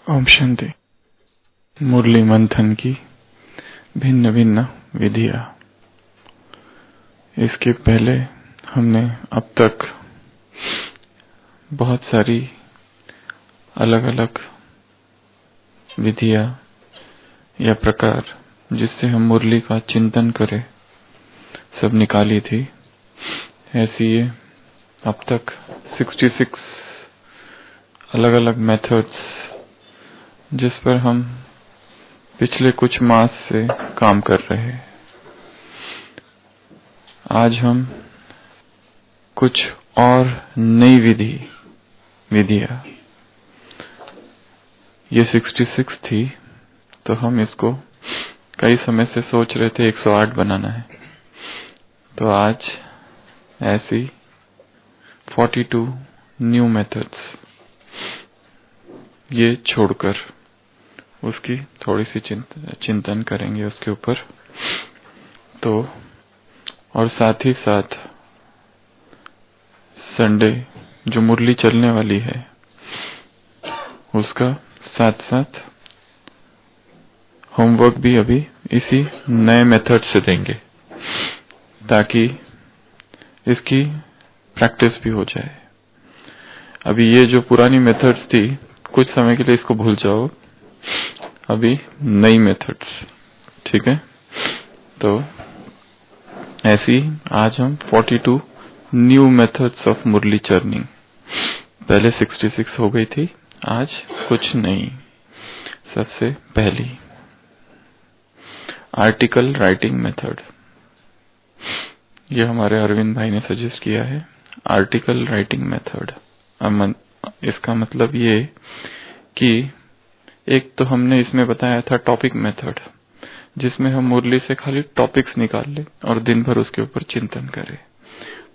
ओम शांति। मुरली मंथन की भिन्न भिन्न विधियां। इसके पहले हमने अब तक बहुत सारी अलग अलग विधियां या प्रकार जिससे हम मुरली का चिंतन करें सब निकाली थी। ऐसी ये अब तक 66 अलग अलग मेथड्स जिस पर हम पिछले कुछ मास से काम कर रहे हैं। आज हम कुछ और नई विधियां, ये 66 थी तो हम इसको कई समय से सोच रहे थे 108 बनाना है, तो आज ऐसी 42 न्यू मेथड्स ये छोड़कर उसकी थोड़ी सी चिंतन करेंगे उसके ऊपर। तो और साथ ही साथ संडे जो मुरली चलने वाली है उसका साथ साथ होमवर्क भी अभी इसी नए मेथड से देंगे ताकि इसकी प्रैक्टिस भी हो जाए। अभी ये जो पुरानी मेथड्स थी कुछ समय के लिए इसको भूल जाओ, अभी नई मेथड्स, ठीक है। तो ऐसी आज हम 42 new methods of murli churning, पहले 66 हो गई थी, आज कुछ नई। सबसे पहली आर्टिकल राइटिंग मेथड, ये हमारे अरविंद भाई ने सजेस्ट किया है। आर्टिकल राइटिंग मेथड, इसका मतलब ये कि एक तो हमने इसमें बताया था टॉपिक मेथड जिसमें हम मुरली से खाली टॉपिक्स निकाल ले और दिन भर उसके ऊपर चिंतन करें,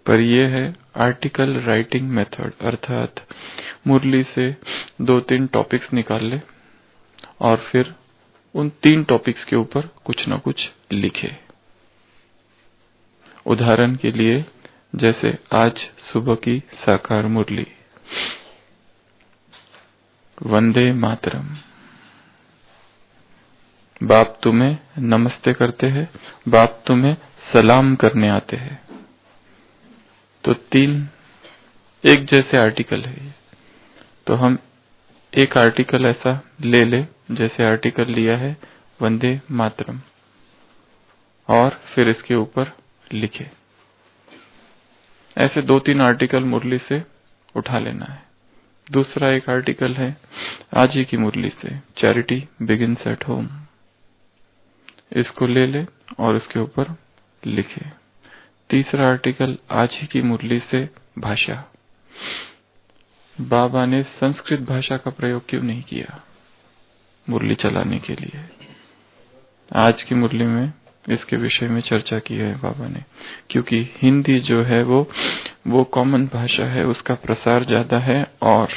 पर यह है आर्टिकल राइटिंग मेथड, अर्थात मुरली से 2-3 टॉपिक्स निकाल ले और फिर उन 3 टॉपिक्स के ऊपर कुछ न कुछ लिखे। उदाहरण के लिए जैसे आज सुबह की साकार मुरली, वंदे मातरम, बाप तुम्हें नमस्ते करते हैं, बाप तुम्हें सलाम करने आते हैं। तो 3 एक जैसे आर्टिकल है, तो हम एक आर्टिकल ऐसा ले ले जैसे आर्टिकल लिया है वंदे मातरम और फिर इसके ऊपर लिखे। ऐसे 2-3 आर्टिकल मुरली से उठा लेना है। दूसरा एक आर्टिकल है आज ही की मुरली से, चैरिटी बिगिंस एट होम, इसको ले ले और उसके ऊपर लिखे। तीसरा आर्टिकल आज ही की मुरली से भाषा, बाबा ने संस्कृत भाषा का प्रयोग क्यों नहीं किया मुरली चलाने के लिए। आज की मुरली में इसके विषय में चर्चा की है बाबा ने, क्योंकि हिंदी जो है वो कॉमन भाषा है, उसका प्रसार ज्यादा है और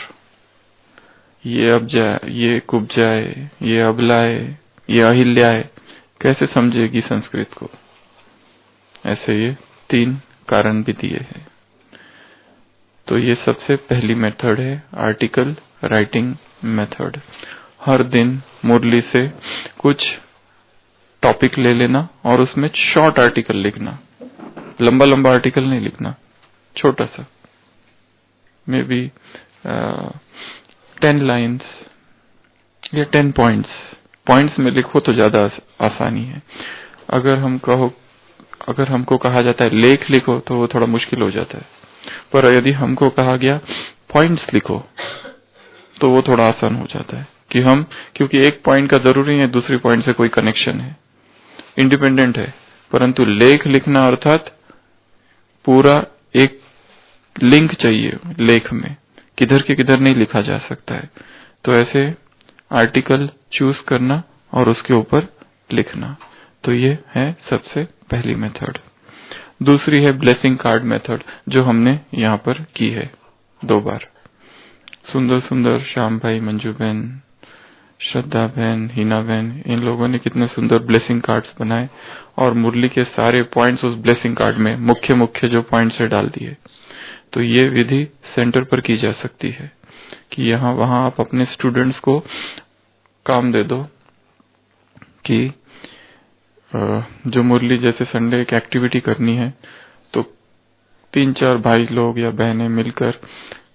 ये अब जाए, ये कुब जाए, ये अबलाए, ये अहिल्याए, कैसे समझेगी संस्कृत को। ऐसे ये 3 कारण भी दिए हैं। तो ये सबसे पहली मेथड है आर्टिकल राइटिंग मेथड। हर दिन मुरली से कुछ टॉपिक ले लेना और उसमें शॉर्ट आर्टिकल लिखना, लंबा लंबा आर्टिकल नहीं लिखना, छोटा सा, मे बी 10 लाइन्स या 10 पॉइंट्स में लिखो तो ज्यादा आसानी है। अगर हमको कहा जाता है लेख लिखो तो वो थोड़ा मुश्किल हो जाता है, पर यदि हमको कहा गया पॉइंट्स लिखो तो वो थोड़ा आसान हो जाता है कि क्योंकि एक पॉइंट का जरूरी है दूसरी पॉइंट से कोई कनेक्शन है, इंडिपेंडेंट है, परंतु लेख लिखना अर्थात पूरा एक लिंक चाहिए लेख में, किधर के किधर नहीं लिखा जा सकता है। तो ऐसे आर्टिकल चूज करना और उसके ऊपर लिखना, तो ये है सबसे पहली मेथड। दूसरी है ब्लेसिंग कार्ड मेथड, जो हमने यहाँ पर की है 2 बार। सुंदर सुंदर श्याम भाई, मंजू बहन, श्रद्धा बहन, हिना बहन, इन लोगों ने कितने सुंदर ब्लेसिंग कार्ड्स बनाए और मुरली के सारे पॉइंट्स उस ब्लेसिंग कार्ड में मुख्य जो पॉइंट्स है डाल दिए। तो ये विधि सेंटर पर की जा सकती है कि यहाँ वहाँ आप अपने स्टूडेंट्स को काम दे दो कि जो मुरली जैसे संडे एक एक्टिविटी करनी है, तो 3-4 भाई लोग या बहनें मिलकर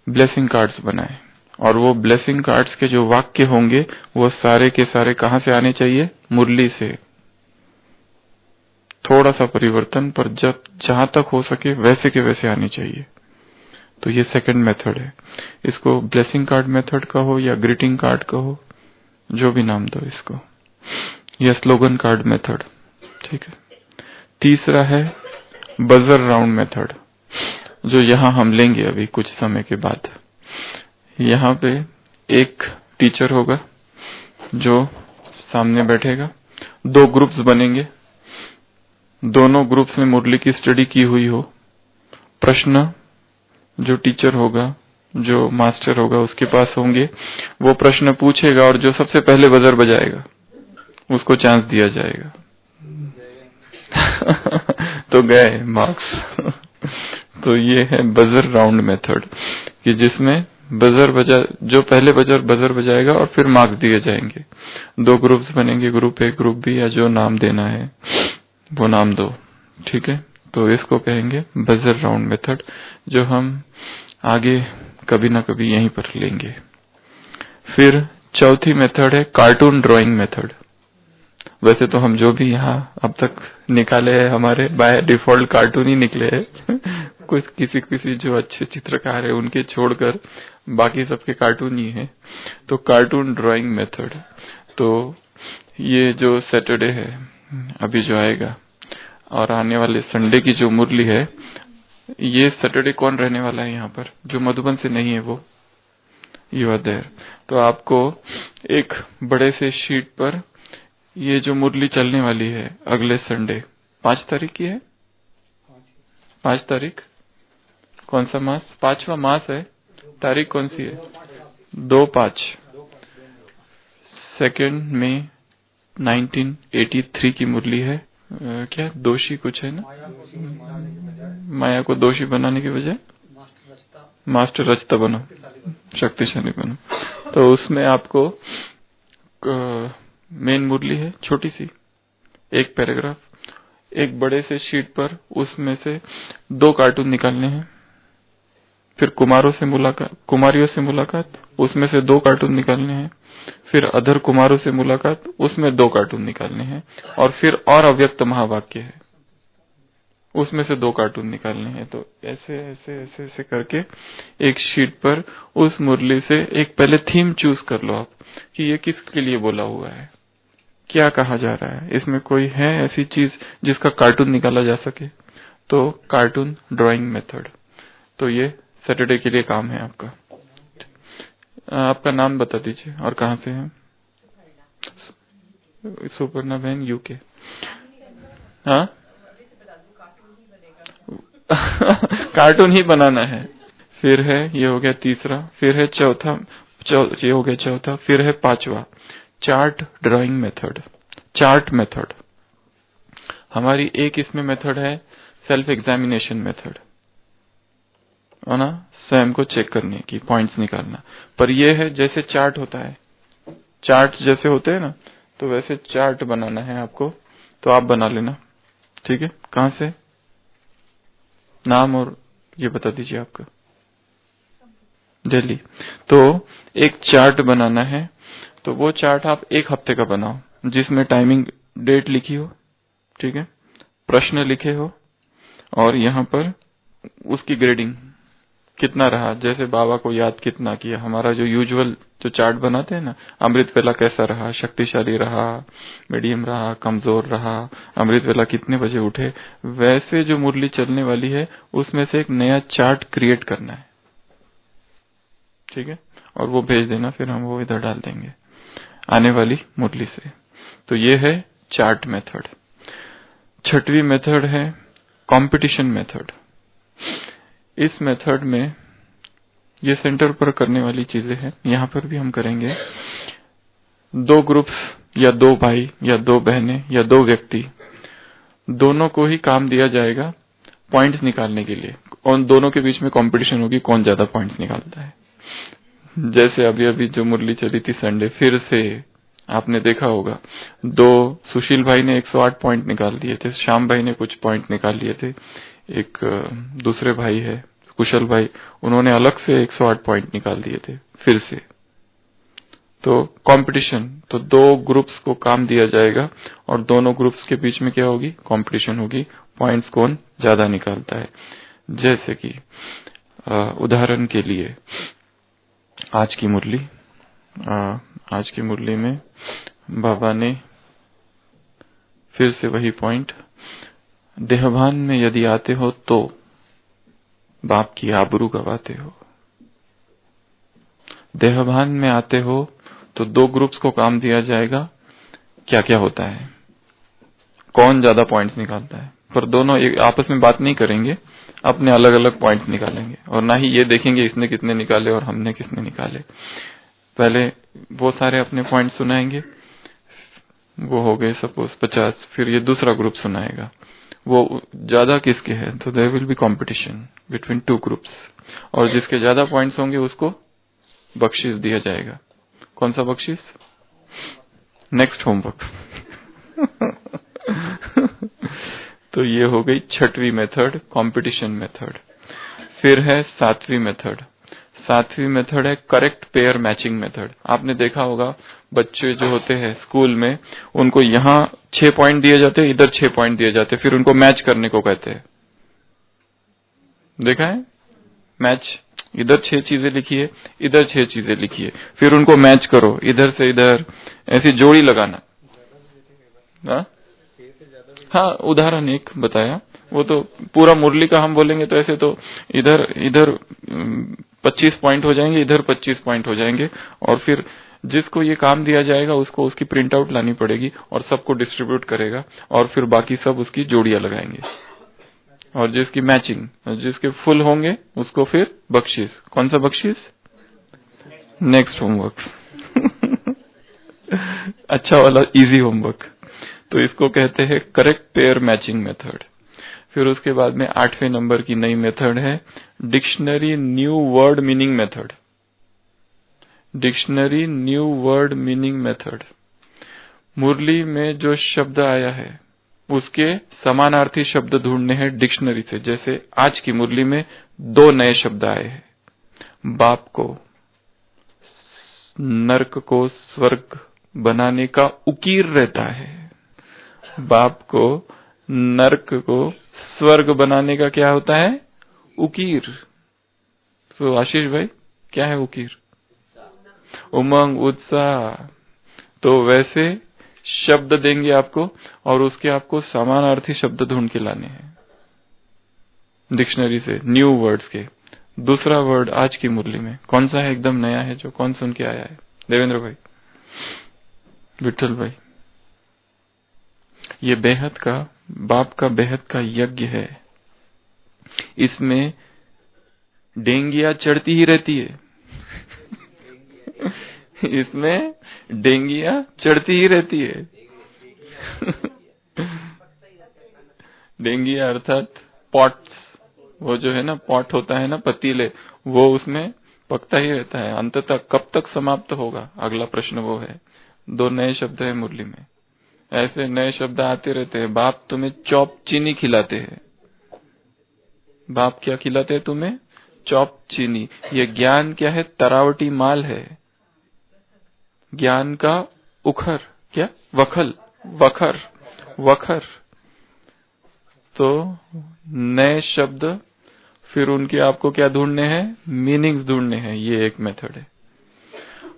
ब्लेसिंग कार्ड्स बनाएं, और वो ब्लेसिंग कार्ड्स के जो वाक्य होंगे वो सारे के सारे कहां से आने चाहिए? मुरली से। थोड़ा सा परिवर्तन, पर जब जहां तक हो सके वैसे के वैसे आने चाहिए। तो ये सेकंड मेथड है। इसको ब्लेसिंग कार्ड मेथड कहो या ग्रीटिंग कार्ड कहो, जो भी नाम दो इसको, या स्लोगन कार्ड मेथड, ठीक है। तीसरा है बजर राउंड मेथड, जो यहां हम लेंगे अभी कुछ समय के बाद। यहां पे एक टीचर होगा जो सामने बैठेगा, 2 ग्रुप्स बनेंगे, दोनों ग्रुप्स में मुरली की स्टडी की हुई हो। प्रश्न जो टीचर होगा, जो मास्टर होगा, उसके पास होंगे, वो प्रश्न पूछेगा और जो सबसे पहले बजर बजाएगा उसको चांस दिया जाएगा। तो गए मार्क्स। तो ये है बजर राउंड मेथड, कि जिसमें बजर बजा, जो पहले बजर बजाएगा और फिर मार्क्स दिए जाएंगे। 2 ग्रुप्स बनेंगे, ग्रुप ए ग्रुप बी, या जो नाम देना है वो नाम दो, ठीक है। तो इसको कहेंगे बजर राउंड मेथड, जो हम आगे कभी ना कभी यहीं पर लेंगे। फिर चौथी मेथड है कार्टून ड्राइंग मेथड। वैसे तो हम जो भी यहाँ अब तक निकाले हैं हमारे बाय डिफॉल्ट कार्टून ही निकले हैं। कुछ किसी जो अच्छे चित्रकार है उनके छोड़कर बाकी सबके कार्टून ही है। तो कार्टून ड्राइंग मेथड, तो ये जो सैटरडे है अभी जो आएगा, और आने वाले संडे की जो मुरली है, ये सैटरडे कौन रहने वाला है यहाँ पर? जो मधुबन से नहीं है वो, यू आर देयर। तो आपको एक बड़े से शीट पर ये जो मुरली चलने वाली है अगले संडे, 5 तारीख की है। 5 तारीख कौन सा मास? 5वां मास है। तारीख कौन सी है? 2/5, 2 मई 1983 की मुरली है। क्या दोषी कुछ है ना? माया को दोषी बनाने की बजाय मास्टर रचता बनो, शक्तिशाली बनो। तो उसमें आपको मेन मुरली है छोटी सी, एक पैराग्राफ, एक बड़े से शीट पर उसमें से 2 कार्टून निकालने हैं। फिर कुमारियों से मुलाकात, उसमें से 2 कार्टून निकालने हैं। फिर अधर कुमारों से मुलाकात, उसमें 2 कार्टून निकालने हैं। और फिर और अव्यक्त महावाक्य है, उसमें से 2 कार्टून निकालने हैं। तो ऐसे ऐसे ऐसे ऐसे करके एक शीट पर उस मुरली से एक पहले थीम चूज कर लो आप, कि ये किसके लिए बोला हुआ है, क्या कहा जा रहा है, इसमें कोई है ऐसी चीज जिसका कार्टून निकाला जा सके। तो कार्टून ड्राइंग मेथड, तो ये सैटरडे के लिए काम है आपका। आपका नाम बता दीजिए और कहाँ से हैं? सुपर्णा बहन, यूके। हाँ, कार्टून ही बनाना है। फिर है, ये हो गया तीसरा। फिर है चौथा, ये हो गया चौथा। फिर है 5वां, chart drawing method, chart method. हमारी एक इसमें मेथड है सेल्फ एग्जामिनेशन मेथड, है ना, स्वयं को चेक करने की, पॉइंट्स निकालना। पर ये है जैसे चार्ट होता है, चार्ट जैसे होते हैं ना, तो वैसे चार्ट बनाना है आपको। तो आप बना लेना, ठीक है। कहाँ से? नाम और ये बता दीजिए आपका। दिल्ली। तो एक चार्ट बनाना है, तो वो चार्ट आप 1 हफ्ते का बनाओ, जिसमें टाइमिंग डेट लिखी हो, ठीक है, प्रश्न लिखे हो, और यहाँ पर उसकी ग्रेडिंग कितना रहा, जैसे बाबा को याद कितना किया, हमारा जो यूजुअल जो चार्ट बनाते हैं ना, अमृत वेला कैसा रहा, शक्तिशाली रहा, मीडियम रहा, कमजोर रहा, अमृत वेला कितने बजे उठे, वैसे जो मुरली चलने वाली है उसमें से एक नया चार्ट क्रिएट करना है, ठीक है, और वो भेज देना, फिर हम वो इधर डाल देंगे आने वाली मुरली से। तो ये है चार्ट मेथड। 6वीं मेथड है कंपटीशन मेथड। इस मेथड में ये सेंटर पर करने वाली चीजें हैं, यहाँ पर भी हम करेंगे। 2 ग्रुप्स या 2 भाई या 2 बहनें या 2 व्यक्ति, दोनों को ही काम दिया जाएगा पॉइंट्स निकालने के लिए, और दोनों के बीच में कंपटीशन होगी कौन ज्यादा पॉइंट्स निकालता है। जैसे अभी अभी जो मुरली चली थी संडे, फिर से आपने देखा होगा, सुशील भाई ने 108 पॉइंट निकाल दिए थे, श्याम भाई ने कुछ पॉइंट निकाल लिए थे, एक दूसरे भाई है कुशल भाई, उन्होंने अलग से 108 पॉइंट निकाल दिए थे फिर से। तो कंपटीशन, तो 2 ग्रुप्स को काम दिया जाएगा और दोनों ग्रुप्स के बीच में क्या होगी, कंपटीशन होगी, पॉइंट्स कौन ज्यादा निकालता है। जैसे कि उदाहरण के लिए आज की मुरली में बाबा ने फिर से वही पॉइंट, देहभान में यदि आते हो तो बाप की आबरू गवाते हो। देहभान में आते हो तो 2 ग्रुप्स को काम दिया जाएगा, क्या क्या होता है, कौन ज्यादा पॉइंट्स निकालता है, पर दोनों आपस में बात नहीं करेंगे, अपने अलग अलग पॉइंट्स निकालेंगे और ना ही ये देखेंगे इसने कितने निकाले और हमने कितने निकाले। पहले वो सारे अपने पॉइंट सुनाएंगे, वो हो गए सपोज 50, फिर ये दूसरा ग्रुप सुनाएगा, वो ज्यादा किसके हैं, तो there will be competition between 2 groups, और जिसके ज्यादा पॉइंट्स होंगे उसको बख्शीश दिया जाएगा। कौन सा बख्शीश, नेक्स्ट होमवर्क। तो ये हो गई 6वीं मेथड, कंपटीशन मेथड। फिर है 7वीं मेथड। 7वीं मेथड है करेक्ट पेयर मैचिंग मेथड। आपने देखा होगा बच्चे जो होते हैं स्कूल में, उनको यहाँ 6 पॉइंट दिए जाते हैं, इधर 6 पॉइंट दिए जाते हैं, फिर उनको मैच करने को कहते हैं। देखा है, मैच, इधर 6 चीजें लिखिए, इधर 6 चीजें लिखिए, फिर उनको मैच करो, इधर से इधर, ऐसी जोड़ी लगाना। हाँ, उदाहरण एक बताया, वो तो पूरा मुरली का हम बोलेंगे तो ऐसे तो इधर इधर 25 पॉइंट हो जाएंगे, इधर 25 पॉइंट हो जाएंगे, और फिर जिसको ये काम दिया जाएगा उसको उसकी प्रिंट आउट लानी पड़ेगी और सबको डिस्ट्रीब्यूट करेगा, और फिर बाकी सब उसकी जोड़ियां लगाएंगे, और जिसकी मैचिंग, जिसके फुल होंगे उसको फिर बख्शीश। कौन सा बख्शीश, नेक्स्ट होमवर्क। अच्छा वाला इजी होमवर्क, तो इसको कहते हैं करेक्ट पेयर मैचिंग मेथड। फिर उसके बाद में 8वें नंबर की नई मेथड है dictionary new word meaning method. Dictionary new word meaning method, Murli में जो शब्द आया है उसके समानार्थी शब्द ढूंढने हैं डिक्शनरी से। जैसे आज की मुरली में 2 नए शब्द आए हैं, बाप को नरक को स्वर्ग बनाने का उकीर रहता है, बाप को नरक को स्वर्ग बनाने का क्या होता है, उकीर। तो आशीष भाई क्या है उकीर, उमंग, उत्साह। तो वैसे शब्द देंगे आपको और उसके आपको समानार्थी शब्द ढूंढ के लाने हैं डिक्शनरी से, न्यू वर्ड्स के। दूसरा वर्ड आज की मुरली में कौन सा है, एकदम नया है, जो कौन सुन के आया है, देवेंद्र भाई, विठल भाई। ये बेहद का, बाप का बेहद का यज्ञ है, इसमें डेंगियां चढ़ती ही रहती है। इसमें डेंगियां चढ़ती ही रहती है। डेंगिया अर्थात पॉट्स, वो जो है ना, पॉट होता है ना, पतीले, वो उसमें पकता ही रहता है। अंततः कब तक समाप्त होगा, अगला प्रश्न वो है। 2 नए शब्द है मुरली में, ऐसे नए शब्द आते रहते हैं। बाप तुम्हें चॉप चीनी खिलाते हैं, बाप क्या खिलाते हैं तुम्हें, चॉप चीनी। ये ज्ञान क्या है, तरावटी माल है, ज्ञान का उखर, क्या, वखल, वखर, वखर। तो नए शब्द, फिर उनके आपको क्या ढूंढने हैं, मीनिंग्स ढूंढने हैं, ये एक मेथड है।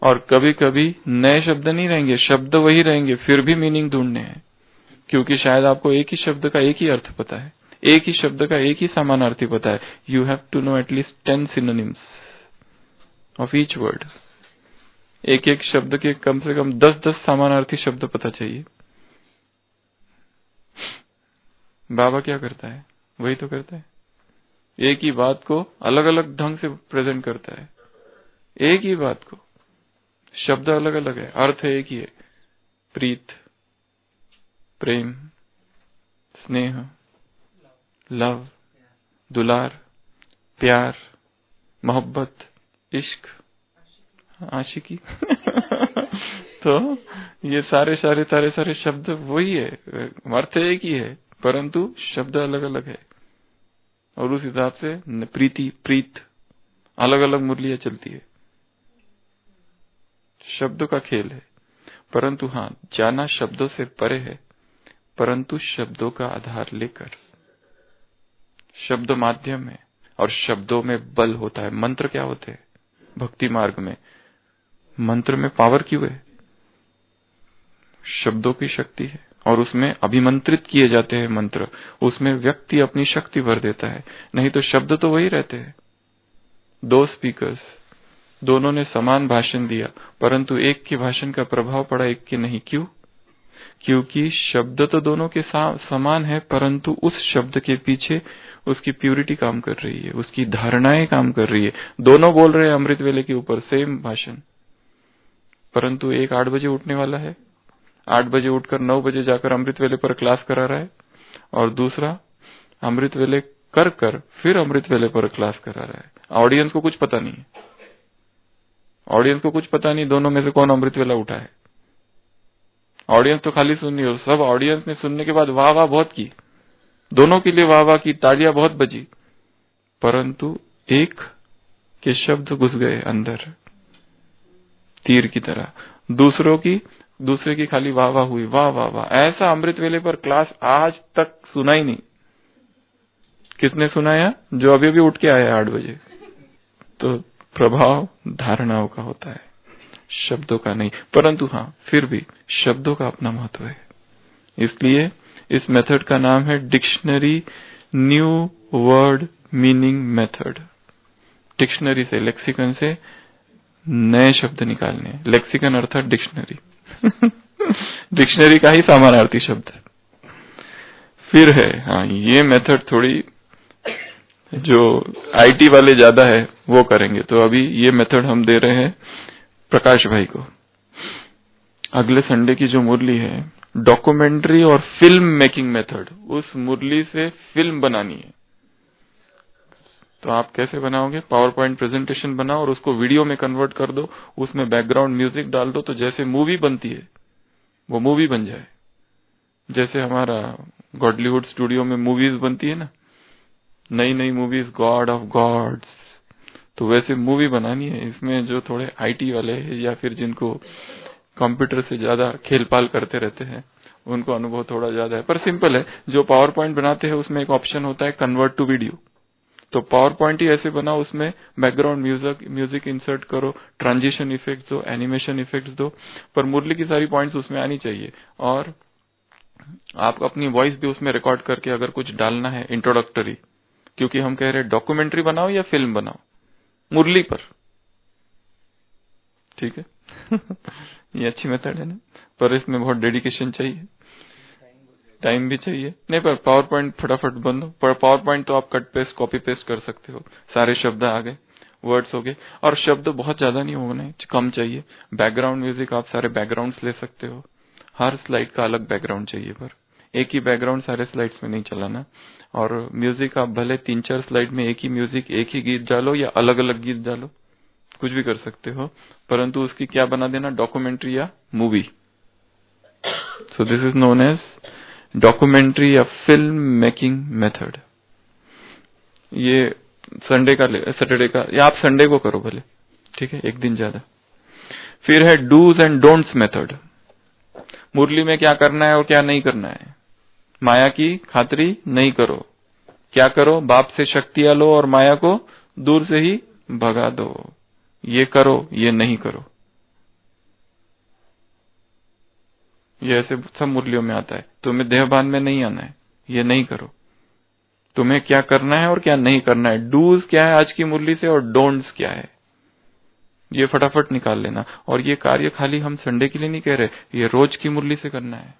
और कभी कभी नए शब्द नहीं रहेंगे, शब्द वही रहेंगे, फिर भी मीनिंग ढूंढने हैं, क्योंकि शायद आपको एक ही शब्द का एक ही अर्थ पता है, एक ही शब्द का एक ही समानार्थी पता है। You have to know at least 10 synonyms of each word. एक एक शब्द के कम से कम 10-10 समानार्थी शब्द पता चाहिए। बाबा क्या करता है, वही तो करता है, एक ही बात को अलग अलग ढंग से प्रेजेंट करता है। एक ही बात को, शब्द अलग अलग है, अर्थ एक ही है, प्रीत, प्रेम, स्नेह, लव, दुलार, प्यार, मोहब्बत, इश्क, आशिकी। तो ये सारे शब्द वही है, अर्थ एक ही है, परंतु शब्द अलग अलग है। और उस हिसाब से प्रीत अलग अलग मुरलियां चलती है। शब्दों का खेल है, परंतु हाँ, जाना शब्दों से परे है, परंतु शब्दों का आधार लेकर। शब्द माध्यम है और शब्दों में बल होता है। मंत्र क्या होते हैं भक्ति मार्ग में? मंत्र में पावर क्यों है? शब्दों की शक्ति है, और उसमें अभिमंत्रित किए जाते हैं मंत्र, उसमें व्यक्ति अपनी शक्ति भर देता है। नहीं तो शब्द तो वही रहते हैं। दो स्पीकर्स, दोनों ने समान भाषण दिया, परंतु एक के भाषण का प्रभाव पड़ा, एक के नहीं। क्यों? क्योंकि शब्द तो दोनों के समान है, परंतु उस शब्द के पीछे उसकी प्यूरिटी काम कर रही है, उसकी धारणाएं काम कर रही है। दोनों बोल रहे हैं अमृत वेले के ऊपर सेम भाषण, परंतु एक 8 बजे उठने वाला है, 8 बजे उठकर 9 बजे जाकर अमृत वेले पर क्लास करा रहा है, और दूसरा अमृत वेले कर फिर अमृत वेले पर क्लास करा रहा है। ऑडियंस को कुछ पता नहीं है, ऑडियंस को कुछ पता नहीं दोनों में से कौन अमृत वेला उठा है। ऑडियंस तो खाली सुन रही है, सब ऑडियंस ने सुनने के बाद वाह वाह बहुत की, दोनों के लिए वाह वाह की, तालियां बहुत बजी, परंतु एक के शब्द घुस गए अंदर तीर की तरह, दूसरे की खाली वाह वाह हुई, वाह वाह वाह। ऐसा अमृत वेले पर क्लास आज तक सुना ही नहीं। किसने सुनाया? जो अभी अभी उठ के आया 8 बजे। तो प्रभाव धारणाओं का होता है, शब्दों का नहीं। परंतु हाँ, फिर भी शब्दों का अपना महत्व है। इसलिए इस मेथड का नाम है dictionary new word meaning method. Dictionary से, लेक्सिकन से नए शब्द निकालने। लेक्सिकन अर्थात डिक्शनरी डिक्शनरी का ही समानार्थी शब्द। फिर है हाँ, ये मेथड थोड़ी जो आईटी वाले ज्यादा है वो करेंगे। तो अभी ये मेथड हम दे रहे हैं प्रकाश भाई को। अगले संडे की जो मुरली है डॉक्यूमेंट्री और फिल्म मेकिंग मेथड, उस मुरली से फिल्म बनानी है। तो आप कैसे बनाओगे? पावर पॉइंट प्रेजेंटेशन बनाओ और उसको वीडियो में कन्वर्ट कर दो, उसमें बैकग्राउंड म्यूजिक डाल दो, तो जैसे मूवी बनती है वो मूवी बन जाए। जैसे हमारा गॉडलीवुड स्टूडियो में मूवीज बनती है ना, नई नई मूवीज, गॉड ऑफ गॉड्स, तो वैसे मूवी बनानी है। इसमें जो थोड़े आईटी वाले हैं या फिर जिनको कंप्यूटर से ज्यादा खेलपाल करते रहते हैं उनको अनुभव थोड़ा ज्यादा है, पर सिंपल है। जो पावर पॉइंट बनाते हैं उसमें एक ऑप्शन होता है कन्वर्ट टू वीडियो। तो पावर पॉइंट ही ऐसे बनाओ, उसमें बैकग्राउंड म्यूजिक इंसर्ट करो, ट्रांजिशन इफेक्ट्स दो, एनिमेशन इफेक्ट्स दो, पर मुरली की सारी पॉइंट्स उसमें आनी चाहिए। और आप अपनी वॉइस भी उसमें रिकॉर्ड करके अगर कुछ डालना है इंट्रोडक्टरी, क्योंकि हम कह रहे हैं डॉक्यूमेंट्री बनाओ या फिल्म बनाओ मुरली पर, ठीक है ये अच्छी मेथड है ना, पर इसमें बहुत डेडिकेशन चाहिए, टाइम भी चाहिए। नहीं, पर पावर पॉइंट फटाफट बंद हो। पर पावर पॉइंट तो आप कट पेस्ट कॉपी पेस्ट कर सकते हो, सारे शब्द आ गए, वर्ड्स हो गए। और शब्द बहुत ज्यादा नहीं होने, कम चाहिए। बैकग्राउंड म्यूजिक आप सारे बैकग्राउंड्स ले सकते हो, हर स्लाइड का अलग बैकग्राउंड चाहिए, पर एक ही बैकग्राउंड सारे स्लाइड्स में नहीं चलाना। और म्यूजिक आप भले 3-4 स्लाइड में एक ही म्यूजिक, एक ही गीत डालो या अलग अलग गीत डालो, कुछ भी कर सकते हो, परंतु उसकी क्या बना देना, डॉक्यूमेंट्री या movie. So this is known as documentary या फिल्म मेकिंग मेथड। ये संडे का, सैटरडे का, या आप संडे को करो भले, ठीक है, एक दिन ज्यादा। फिर है dos and don'ts method. Murli में क्या करना है और क्या नहीं करना है। माया की खातरी नहीं करो। क्या करो? बाप से शक्तियां लो और माया को दूर से ही भगा दो। ये करो, ये नहीं करो। ये ऐसे सब मुरलियों में आता है। तुम्हें देहभान में नहीं आना है, ये नहीं करो। तुम्हें क्या करना है और क्या नहीं करना है। डूज क्या है आज की मुरली से और डोंट्स क्या है, ये फटाफट निकाल लेना। और ये कार्य खाली हम संडे के लिए नहीं कह रहे, ये रोज की मुरली से करना है।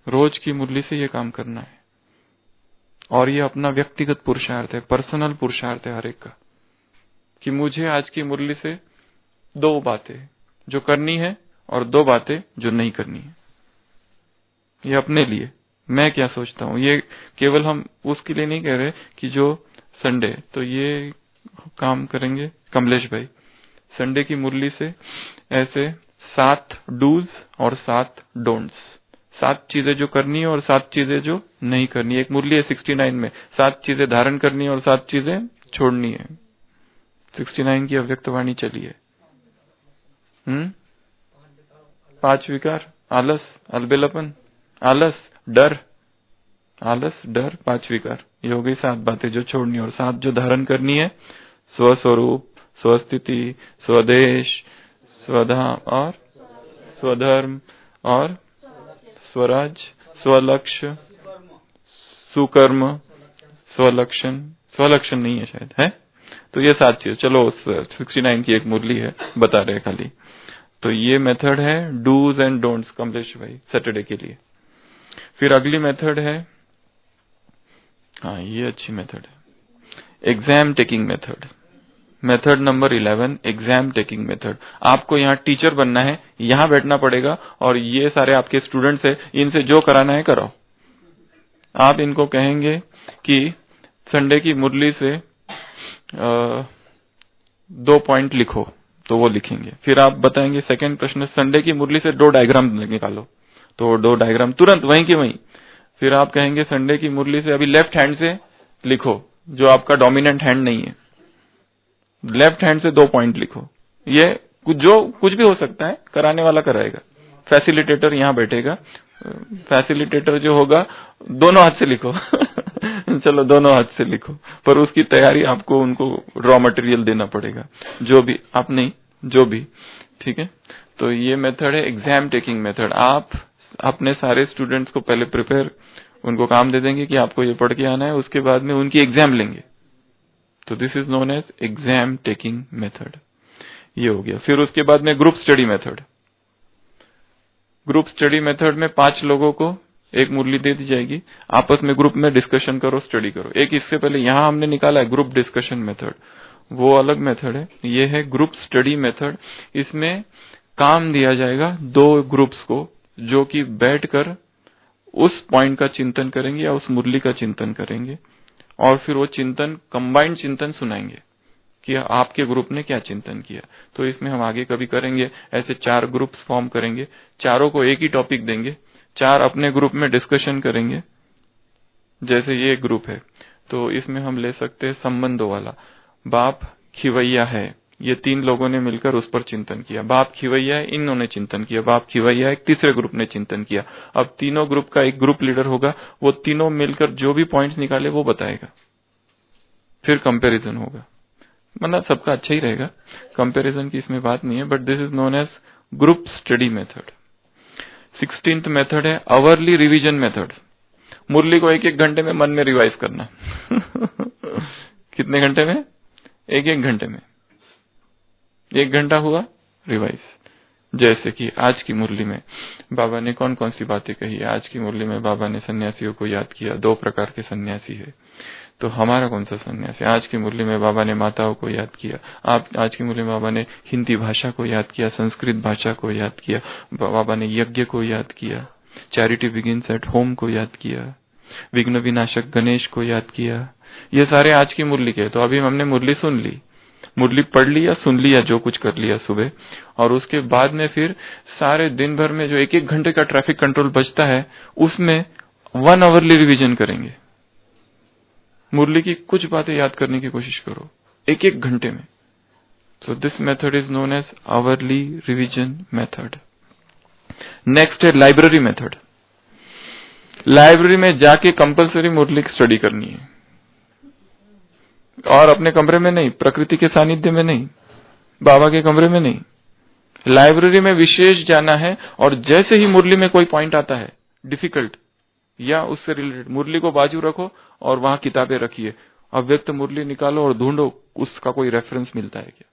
रोज की मुरली से ये काम करना है। और ये अपना व्यक्तिगत पुरुषार्थ है, पर्सनल पुरुषार्थ है हर एक का, कि मुझे आज की मुरली से 2 बातें जो करनी है और 2 बातें जो नहीं करनी है। ये अपने लिए मैं क्या सोचता हूँ, ये केवल हम उसके लिए नहीं कह रहे कि जो संडे तो ये काम करेंगे कमलेश भाई, संडे की मुरली से ऐसे 7 डूज और 7 डोंट्स, 7 चीजें जो करनी है और 7 चीजें जो नहीं करनी है। एक मुरली है 69 में, 7 चीजें धारण करनी है और 7 चीजें छोड़नी है। 69 की अव्यक्तवाणी चलिए। 5 विकार, आलस, अलबेलापन, आलस, डर, आलस, डर, 5 विकार, ये हो गई 7 बातें जो छोड़नी है। और 7 जो धारण करनी है, स्वस्वरूप, स्वस्थिति, स्वदेश, स्वधाम और स्वधर्म और स्वराज, स्वलक्ष्य, सुकर्म, स्वलक्षण, स्वलक्षण नहीं है शायद, है तो ये 7 चीज। चलो 69 की एक मुरली है, बता रहे खाली। तो ये मेथड है डूज एंड डोंट्स कमलेश भाई सैटरडे के लिए। फिर अगली मेथड है, हाँ ये अच्छी मेथड है, exam taking method. Method number 11, exam taking method. आपको यहाँ टीचर बनना है, यहाँ बैठना पड़ेगा और ये सारे आपके स्टूडेंट्स है, इनसे जो कराना है कराओ। आप इनको कहेंगे कि संडे की मुरली से 2 पॉइंट लिखो, तो वो लिखेंगे। फिर आप बताएंगे सेकंड प्रश्न, संडे की मुरली से 2 डायग्राम निकालो, तो 2 डायग्राम तुरंत वहीं के वहीं। फिर आप कहेंगे संडे की मुरली से अभी लेफ्ट हैंड से लिखो, जो आपका डोमिनेंट हैंड नहीं है, लेफ्ट हैंड से 2 पॉइंट लिखो। ये कुछ भी हो सकता है, कराने वाला कराएगा। फैसिलिटेटर यहाँ बैठेगा, फैसिलिटेटर जो होगा दोनों हाथ से लिखो चलो दोनों हाथ से लिखो, पर उसकी तैयारी आपको उनको रॉ मटेरियल देना पड़ेगा, जो भी आप नहीं, जो भी, ठीक है। तो ये मेथड है एग्जाम टेकिंग मेथड। आप अपने सारे स्टूडेंट्स को पहले प्रिपेयर, उनको काम दे देंगे कि आपको ये पढ़ के आना है, उसके बाद में उनकी एग्जाम लेंगे। तो this is known as exam taking method. ये हो गया। फिर उसके बाद में group study method. Group study method में 5 लोगों को एक मुरली दे दी जाएगी, आपस में ग्रुप में डिस्कशन करो, स्टडी करो। एक इससे पहले यहां हमने निकाला है ग्रुप डिस्कशन मेथड, वो अलग मेथड है। ये है ग्रुप स्टडी मेथड। इसमें काम दिया जाएगा 2 ग्रुप्स को, जो कि बैठकर उस पॉइंट का चिंतन करेंगे या उस मुरली का चिंतन करेंगे, और फिर वो चिंतन कंबाइंड चिंतन सुनाएंगे कि आपके ग्रुप ने क्या चिंतन किया। तो इसमें हम आगे कभी करेंगे, ऐसे 4 ग्रुप्स फॉर्म करेंगे, चारों को एक ही टॉपिक देंगे, 4 अपने ग्रुप में डिस्कशन करेंगे। जैसे ये ग्रुप है, तो इसमें हम ले सकते हैं संबंधों वाला। बाप खिवैया है, ये 3 लोगों ने मिलकर उस पर चिंतन किया। बाप खिवैया है, इन्होंने चिंतन किया। बाप खिवैया है, एक तीसरे ग्रुप ने चिंतन किया। अब तीनों ग्रुप का एक ग्रुप लीडर होगा, वो तीनों मिलकर जो भी पॉइंट्स निकाले वो बताएगा। फिर कंपैरिजन होगा, मतलब सबका अच्छा ही रहेगा, कंपैरिजन की इसमें बात नहीं है, but this is known age group study method. 16th method है आवरली रिवीजन मेथड। मुरली को 1-1 घंटे में मन में रिवाइज करना कितने घंटे में? 1-1 घंटे में, 1 घंटा हुआ रिवाइज। जैसे कि आज की मुरली में बाबा ने कौन कौन सी बातें कही है। आज की मुरली में बाबा ने सन्यासियों को याद किया, 2 प्रकार के सन्यासी है, तो हमारा कौन सा सन्यासी। आज की मुरली में बाबा ने माताओं को याद किया, आज की मुरली में बाबा ने हिंदी भाषा को याद किया, संस्कृत भाषा को याद किया, बाबा ने यज्ञ को याद किया, चैरिटी बिगिंस एट होम को याद किया, विघ्न विनाशक गणेश को याद किया। ये सारे आज की मुरली के। तो अभी हमने मुरली सुन ली, मुरली पढ़ लिया, सुन लिया, जो कुछ कर लिया सुबह, और उसके बाद में फिर सारे दिन भर में जो 1-1 घंटे का ट्रैफिक कंट्रोल बचता है, उसमें 1 आवरली रिवीजन करेंगे। मुरली की कुछ बातें याद करने की कोशिश करो 1-1 घंटे में। So this method is known as hourly revision method. Next है लाइब्रेरी मेथड। लाइब्रेरी में जाके कंपलसरी मुरली की स्टडी करनी है, और अपने कमरे में नहीं, प्रकृति के सानिध्य में नहीं, बाबा के कमरे में नहीं, लाइब्रेरी में विशेष जाना है। और जैसे ही मुरली में कोई पॉइंट आता है डिफिकल्ट या उससे रिलेटेड, मुरली को बाजू रखो और वहां किताबें रखिए, अव्यक्त मुरली निकालो और ढूंढो उसका कोई रेफरेंस मिलता है क्या।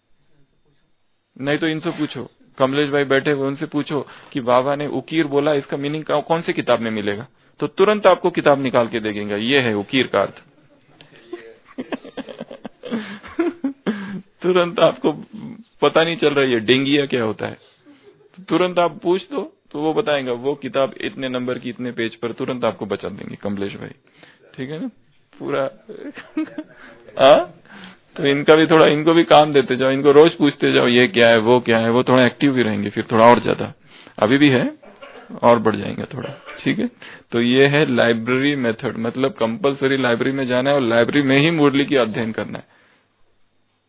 नहीं तो इनसे पूछो, कमलेश भाई बैठे हुए, उनसे पूछो कि बाबा ने उकीर बोला, इसका मीनिंग कौन सी किताब में मिलेगा, तो तुरंत आपको किताब निकाल के देंगे, ये है उकीर का अर्थ तुरंत आपको पता नहीं चल रहा है ये डेंगिया क्या होता है, तो तुरंत आप पूछ दो तो वो बताएंगे वो किताब इतने नंबर की इतने पेज पर, तुरंत आपको बचा देंगे कमलेश भाई, ठीक है ना पूरा तो इनका भी थोड़ा, इनको भी काम देते जाओ, इनको रोज पूछते जाओ ये क्या है वो क्या है, वो थोड़ा एक्टिव भी रहेंगे फिर थोड़ा और ज्यादा, अभी भी है और बढ़ जाएंगे थोड़ा, ठीक है। तो ये है लाइब्रेरी मेथड, मतलब कंपलसरी लाइब्रेरी में जाना है और लाइब्रेरी में ही मुरली की अध्ययन करना है।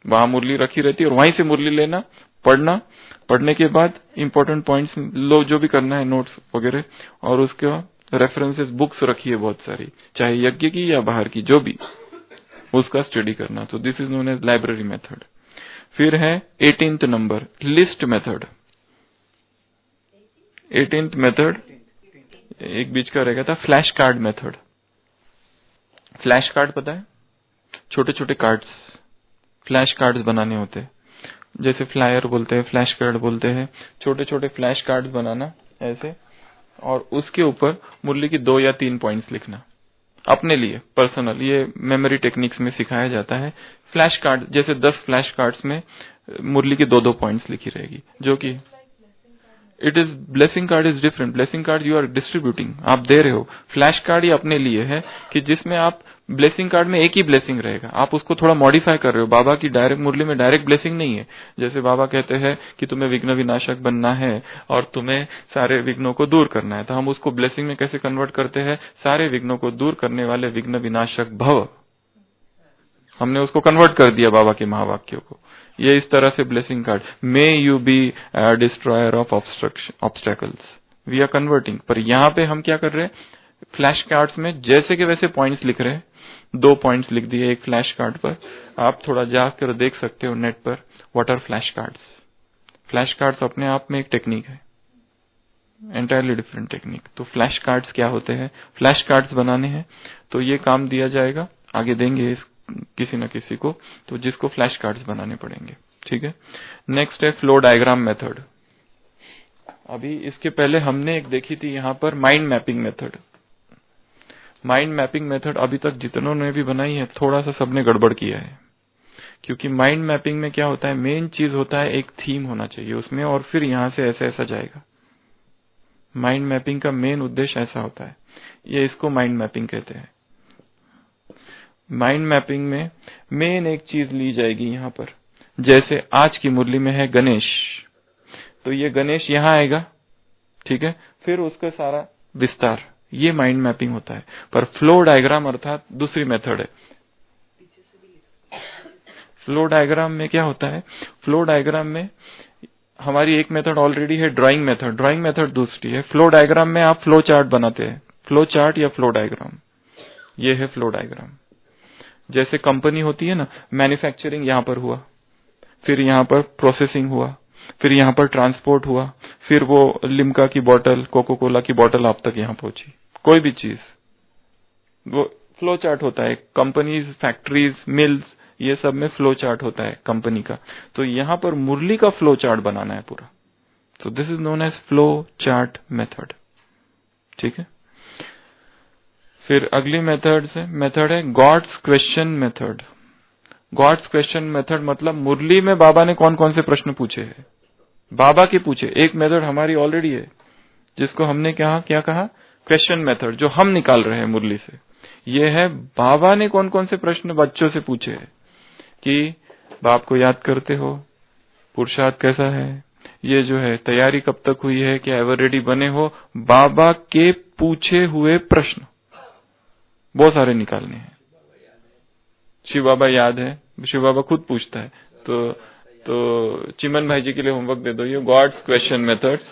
वहां मुरली रखी रहती है और वहीं से मुरली लेना, पढ़ना, पढ़ने के बाद इंपॉर्टेंट पॉइंट्स लो जो भी करना है, नोट्स वगैरह, और उसके रेफरेंसेस बुक्स रखी है बहुत सारी, चाहे यज्ञ की या बाहर की जो भी, उसका स्टडी करना। तो this is known as library method. फिर है 18th number, list method. 18th method एक बीच का रहेगा था, flash card method. Flash card पता है, छोटे छोटे कार्ड्स, फ्लैश कार्ड्स बनाने होते हैं, जैसे फ्लायर बोलते हैं, फ्लैश कार्ड बोलते हैं, छोटे छोटे फ्लैश कार्ड्स बनाना ऐसे, और उसके ऊपर मुरली की 2 या 3 पॉइंट्स लिखना अपने लिए पर्सनल। ये मेमोरी टेक्निक्स में सिखाया जाता है। फ्लैश कार्ड जैसे 10 फ्लैश कार्ड्स में मुरली की 2-2 पॉइंट्स लिखी रहेगी, जो कि it is blessing card is different. Blessing card you are distributing, आप दे रहे हो। फ्लैश कार्ड ही अपने लिए है कि जिसमें आप ब्लेसिंग कार्ड में एक ही ब्लेसिंग रहेगा, आप उसको थोड़ा मॉडिफाई कर रहे हो। बाबा की डायरेक्ट मुरली में डायरेक्ट ब्लेसिंग नहीं है। जैसे बाबा कहते हैं कि तुम्हें विघ्न विनाशक बनना है और तुम्हें सारे विघ्नों को दूर करना है, तो हम उसको ब्लेसिंग में कैसे कन्वर्ट करते हैं, सारे विघ्नों को दूर करने वाले विघ्न विनाशक भव, हमने उसको कन्वर्ट कर दिया बाबा के महावाक्यों को। ये इस तरह से blessing card, may you be destroyer of obstacles, we are converting. पर यहाँ पे हम क्या कर रहे हैं, फ्लैश कार्ड्स में जैसे के वैसे पॉइंट्स लिख रहे हैं। 2 पॉइंट्स लिख दिए एक फ्लैश कार्ड पर। आप थोड़ा जाकर देख सकते हो नेट पर, what are flash cards. Flash cards अपने आप में एक टेक्निक है, एंटायरली डिफरेंट टेक्निक। तो फ्लैश कार्ड्स क्या होते हैं, फ्लैश कार्ड्स बनाने हैं, तो ये काम दिया जाएगा, आगे देंगे किसी न किसी को, तो जिसको फ्लैश कार्ड्स बनाने पड़ेंगे, ठीक है। नेक्स्ट है फ्लो डायग्राम मेथड। अभी इसके पहले हमने एक देखी थी यहाँ पर mind mapping method. Mind mapping method अभी तक जितनों ने भी बनाई है, थोड़ा सा सबने गड़बड़ किया है, क्योंकि माइंड मैपिंग में क्या होता है, मेन चीज होता है एक थीम होना चाहिए उसमें, और फिर यहां से ऐसा ऐसा जाएगा। माइंड मैपिंग का मेन उद्देश्य ऐसा होता है, ये इसको माइंड मैपिंग कहते हैं। माइंड मैपिंग में मेन एक चीज ली जाएगी यहाँ पर, जैसे आज की मुरली में है गणेश, तो ये गणेश यहाँ आएगा, ठीक है, फिर उसका सारा विस्तार, ये माइंड मैपिंग होता है। पर फ्लो डायग्राम अर्थात दूसरी मेथड है। फ्लो डायग्राम में क्या होता है, फ्लो डायग्राम में हमारी एक मेथड ऑलरेडी है, ड्राइंग मेथड। ड्राइंग मेथड दूसरी है। फ्लो डायग्राम में आप फ्लो चार्ट बनाते हैं, फ्लो चार्ट या फ्लो डायग्राम, ये है फ्लो डायग्राम। जैसे कंपनी होती है ना, मैन्युफैक्चरिंग यहां पर हुआ, फिर यहां पर प्रोसेसिंग हुआ, फिर यहां पर ट्रांसपोर्ट हुआ, फिर वो लिम्का की बोतल, कोको कोला की बोतल आप तक यहां पहुंची, कोई भी चीज, वो फ्लो चार्ट होता है। कंपनीज, फैक्ट्रीज, मिल्स, ये सब में फ्लो चार्ट होता है कंपनी का। तो यहां पर मुरली का फ्लो चार्ट बनाना है पूरा। तो this is known as flow chart method, ठीक है। फिर अगली मेथड है God's question method. God's question method मतलब मुरली में बाबा ने कौन कौन से प्रश्न पूछे हैं, बाबा के पूछे। एक मेथड हमारी ऑलरेडी है, जिसको हमने क्या कहा, क्वेश्चन मेथड, जो हम निकाल रहे हैं मुरली से। ये है बाबा ने कौन कौन से प्रश्न बच्चों से पूछे हैं, कि बाप को याद करते हो, पुरुषार्थ कैसा है, ये जो है तैयारी कब तक हुई है, क्या एवर रेडी बने हो। बाबा के पूछे हुए प्रश्न बहुत सारे निकालने हैं। शिव बाबा याद है, शिव बाबा खुद पूछता है, तो चिमन भाई जी के लिए होमवर्क दे दो, ये गॉड्स क्वेश्चन मेथड्स,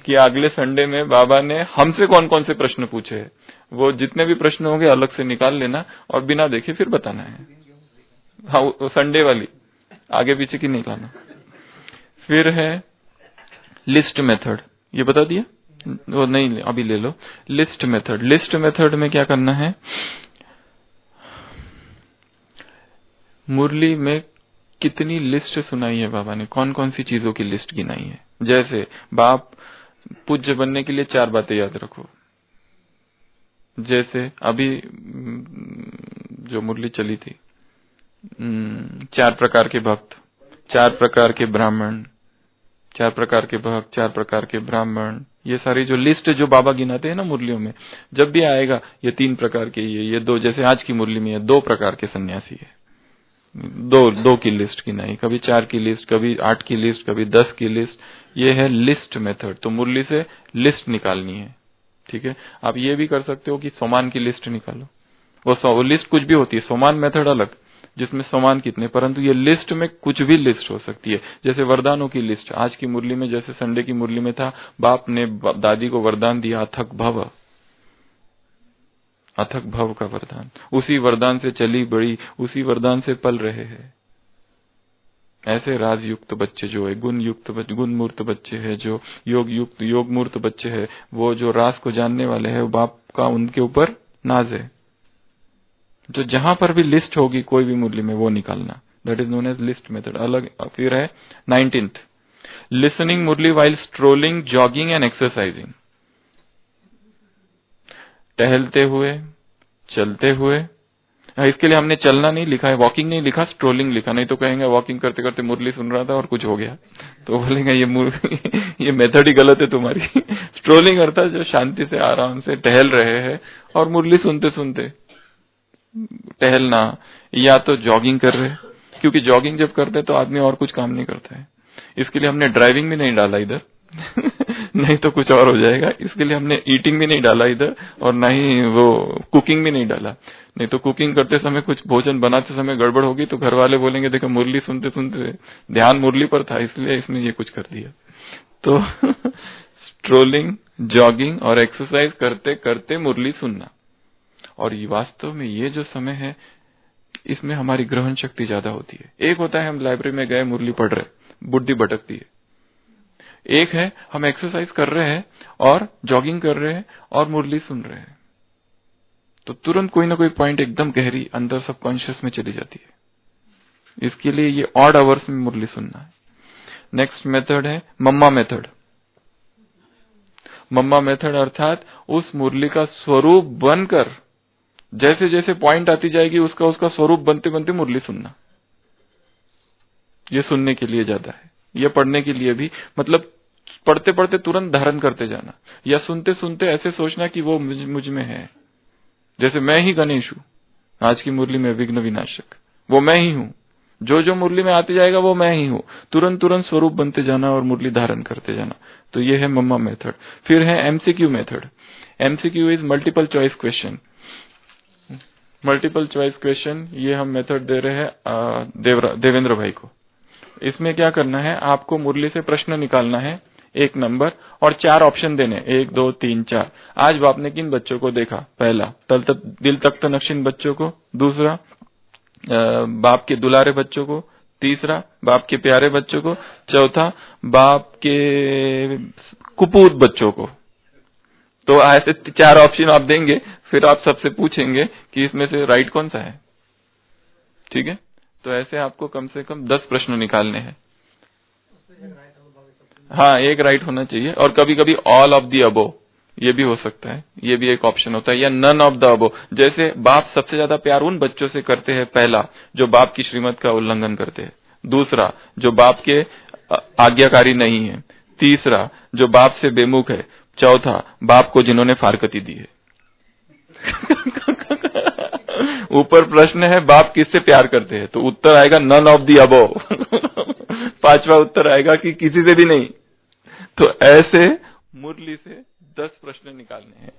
कि अगले संडे में बाबा ने हमसे कौन कौन से प्रश्न पूछे हैं। वो जितने भी प्रश्न होंगे अलग से निकाल लेना और बिना देखे फिर बताना है। हाँ, संडे वाली आगे पीछे की नहीं लाना। फिर है लिस्ट मेथड, ये बता दिया, वो नहीं अभी ले लो। लिस्ट मेथड, लिस्ट मेथड में क्या करना है, मुरली में कितनी लिस्ट सुनाई है बाबा ने, कौन कौन सी चीजों की लिस्ट गिनाई है। जैसे बाप पूज्य बनने के लिए 4 बातें याद रखो। जैसे अभी जो मुरली चली थी, 4 प्रकार के भक्त, 4 प्रकार के ब्राह्मण, 4 प्रकार के भक्त, 4 प्रकार के ब्राह्मण, ये सारी जो लिस्ट जो बाबा गिनाते हैं ना मुरलियों में, जब भी आएगा ये 3 प्रकार के, ये 2, जैसे आज की मुरली में ये 2 प्रकार के सन्यासी है, दो की लिस्ट की नहीं, कभी 4 की लिस्ट, कभी 8 की लिस्ट, कभी 10 की लिस्ट। ये है लिस्ट मेथड। तो मुरली से लिस्ट निकालनी है, ठीक है। आप ये भी कर सकते हो कि सोमान की लिस्ट निकालो। वो लिस्ट कुछ भी होती है, सोमान मेथड अलग जिसमें सोमान कितने, परंतु ये लिस्ट में कुछ भी लिस्ट हो सकती है। जैसे वरदानों की लिस्ट आज की मुरली में, जैसे संडे की मुरली में था, बाप ने दादी को वरदान दिया अथक भव, अथक भव का वरदान। उसी वरदान से चली बड़ी, उसी वरदान से पल रहे हैं। ऐसे राजयुक्त बच्चे जो है, गुण युक्त गुण मूर्त बच्चे हैं, जो योग युक्त योग मूर्त बच्चे हैं, वो जो रास को जानने वाले हैं, बाप का उनके ऊपर नाज है। तो जहां पर भी लिस्ट होगी कोई भी मुरली में, वो निकालना, that is known as list method. अलग फिर है 19th, listening murli while strolling, jogging and exercising. टहलते हुए, चलते हुए। इसके लिए हमने चलना नहीं लिखा है, वॉकिंग नहीं लिखा, स्ट्रोलिंग लिखा, नहीं तो कहेंगे वॉकिंग करते करते मुरली सुन रहा था और कुछ हो गया, तो बोलेंगे ये मेथड ही गलत है तुम्हारी। स्ट्रोलिंग अर्थात जो शांति से आराम से टहल रहे हैं और मुरली सुनते सुनते टहलना, या तो जॉगिंग कर रहे, क्योंकि जॉगिंग जब करते हैं तो आदमी और कुछ काम नहीं करता है। इसके लिए हमने ड्राइविंग भी नहीं डाला इधर। नहीं तो कुछ और हो जाएगा। इसके लिए हमने ईटिंग भी नहीं डाला इधर, और ना ही वो कुकिंग भी नहीं डाला। नहीं तो कुकिंग करते समय, कुछ भोजन बनाते समय गड़बड़ होगी तो घर वाले बोलेंगे देखो मुरली सुनते सुनते ध्यान मुरली पर था, इसलिए इसने ये कुछ कर दिया। तो स्ट्रोलिंग, जॉगिंग और एक्सरसाइज करते करते मुरली सुनना। और ये वास्तव में ये जो समय है, इसमें हमारी ग्रहण शक्ति ज्यादा होती है। एक होता है हम लाइब्रेरी में गए, मुरली पढ़ रहे, बुद्धि भटकती है। एक है हम एक्सरसाइज कर रहे हैं और जॉगिंग कर रहे हैं और मुरली सुन रहे हैं, तो तुरंत कोई ना कोई पॉइंट एकदम गहरी अंदर सबकॉन्शियस में चली जाती है। इसके लिए ये ऑड आवर्स में मुरली सुनना है। नेक्स्ट मेथड है मम्मा मेथड। मम्मा मेथड अर्थात उस मुरली का स्वरूप बनकर, जैसे जैसे पॉइंट आती जाएगी उसका उसका स्वरूप बनते बनते मुरली सुनना। ये सुनने के लिए ज्यादा है, ये पढ़ने के लिए भी, मतलब पढ़ते पढ़ते तुरंत धारण करते जाना, या सुनते सुनते ऐसे सोचना कि वो मुझ में है। जैसे मैं ही गणेश हूं, आज की मुरली में विघ्न विनाशक, वो मैं ही हूं। जो जो मुरली में आते जाएगा वो मैं ही हूं। तुरंत तुरंत स्वरूप बनते जाना और मुरली धारण करते जाना। तो ये है मम्मा मेथड। फिर है MCQ method. MCQ is multiple choice question. Multiple choice question, ये हम मेथड दे रहे हैं देवेंद्र भाई को। इसमें क्या करना है, आपको मुरली से प्रश्न निकालना है, एक नंबर और 4 ऑप्शन देने, 1 2 3 4। आज बाप ने किन बच्चों को देखा? पहला, दिल तख्त नक्शिन बच्चों को। दूसरा, बाप के दुलारे बच्चों को। तीसरा, बाप के प्यारे बच्चों को। चौथा, बाप के कुपूत बच्चों को। तो ऐसे 4 ऑप्शन आप देंगे, फिर आप सबसे पूछेंगे कि इसमें से राइट कौन सा है। ठीक है, तो ऐसे आपको कम से कम 10 प्रश्न निकालने हैं। हाँ, एक राइट होना चाहिए, और कभी कभी ऑल ऑफ दी अबो, ये भी हो सकता है, ये भी एक ऑप्शन होता है, या नन ऑफ द अबो। जैसे बाप सबसे ज्यादा प्यार उन बच्चों से करते हैं, पहला जो बाप की श्रीमत का उल्लंघन करते हैं। दूसरा, जो बाप के आज्ञाकारी नहीं है। तीसरा, जो बाप से बेमुख है। चौथा, बाप को जिन्होंने फारकती दी है। ऊपर प्रश्न है बाप किससे प्यार करते हैं, तो उत्तर आएगा नन ऑफ दी अबो। 5वां उत्तर आएगा कि किसी से भी नहीं। तो ऐसे मुरली से 10 प्रश्न निकालने हैं।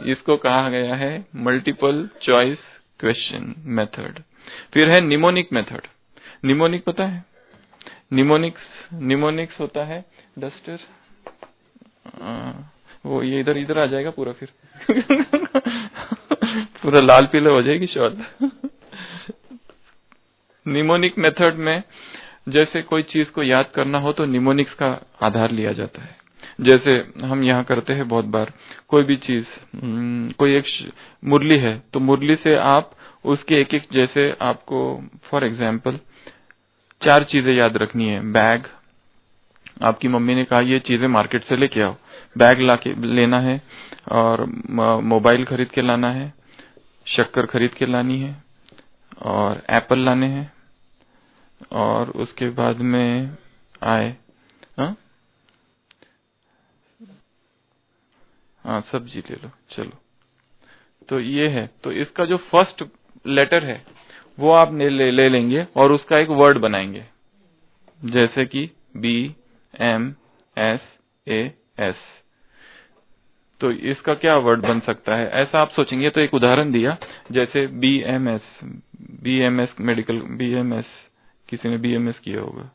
इसको कहा गया है मल्टीपल चॉइस क्वेश्चन मेथड। फिर है निमोनिक मेथड। निमोनिक पता है? निमोनिक्स होता है डस्टर, वो ये इधर इधर आ जाएगा पूरा, फिर पूरा लाल पीला हो जाएगी शॉर्ट। निमोनिक मेथड में जैसे कोई चीज को याद करना हो तो निमोनिक्स का आधार लिया जाता है। जैसे हम यहाँ करते हैं बहुत बार, कोई भी चीज, कोई एक मुरली है तो मुरली से आप उसके एक एक, जैसे आपको फॉर एग्जाम्पल 4 चीजें याद रखनी है। बैग, आपकी मम्मी ने कहा ये चीजें मार्केट से लेके आओ, बैग लाके लेना है, और मोबाइल खरीद के लाना है, शक्कर खरीद के लानी है, और एप्पल लाने हैं, और उसके बाद में आए हाँ सब्जी ले लो, चलो। तो ये है, तो इसका जो फर्स्ट लेटर है वो आप ले लेंगे और उसका एक वर्ड बनाएंगे, जैसे कि BMSAS। तो इसका क्या वर्ड बन सकता है, ऐसा आप सोचेंगे। तो एक उदाहरण दिया, जैसे BMS मेडिकल, BMS, किसी ने BMS किया होगा,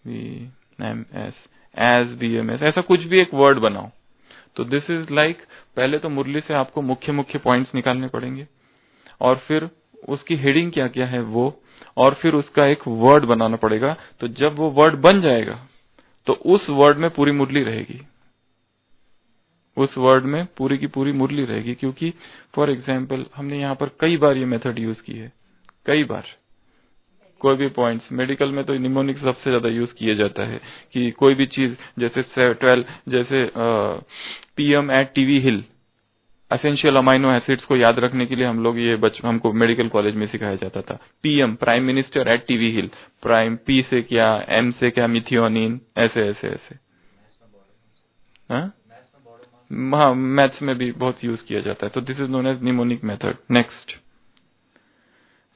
BMS, एज BMS, ऐसा कुछ भी एक वर्ड बनाओ। तो दिस इज लाइक, पहले तो मुरली से आपको मुख्य मुख्य पॉइंट्स निकालने पड़ेंगे, और फिर उसकी हेडिंग क्या क्या है वो, और फिर उसका एक वर्ड बनाना पड़ेगा। तो जब वो वर्ड बन जाएगा तो उस वर्ड में पूरी मुरली रहेगी, उस वर्ड में पूरी की पूरी मुरली रहेगी। क्योंकि फॉर एग्जाम्पल हमने यहाँ पर कई बार ये मेथड यूज की है, कई बार। कोई भी पॉइंट्स, मेडिकल में तो निमोनिक सबसे ज्यादा यूज किया जाता है कि कोई भी चीज, जैसे 12, जैसे PM एट TV हिल, एसेंशियल अमाइनो एसिड्स को याद रखने के लिए हम लोग ये हमको मेडिकल कॉलेज में सिखाया जाता था। PM, prime minister eight TV हिल, प्राइम P से क्या, M से क्या, मिथियोनिन, ऐसे ऐसे ऐसे। हाँ, मैथ्स में भी बहुत यूज किया जाता है। तो this is known as mnemonic method.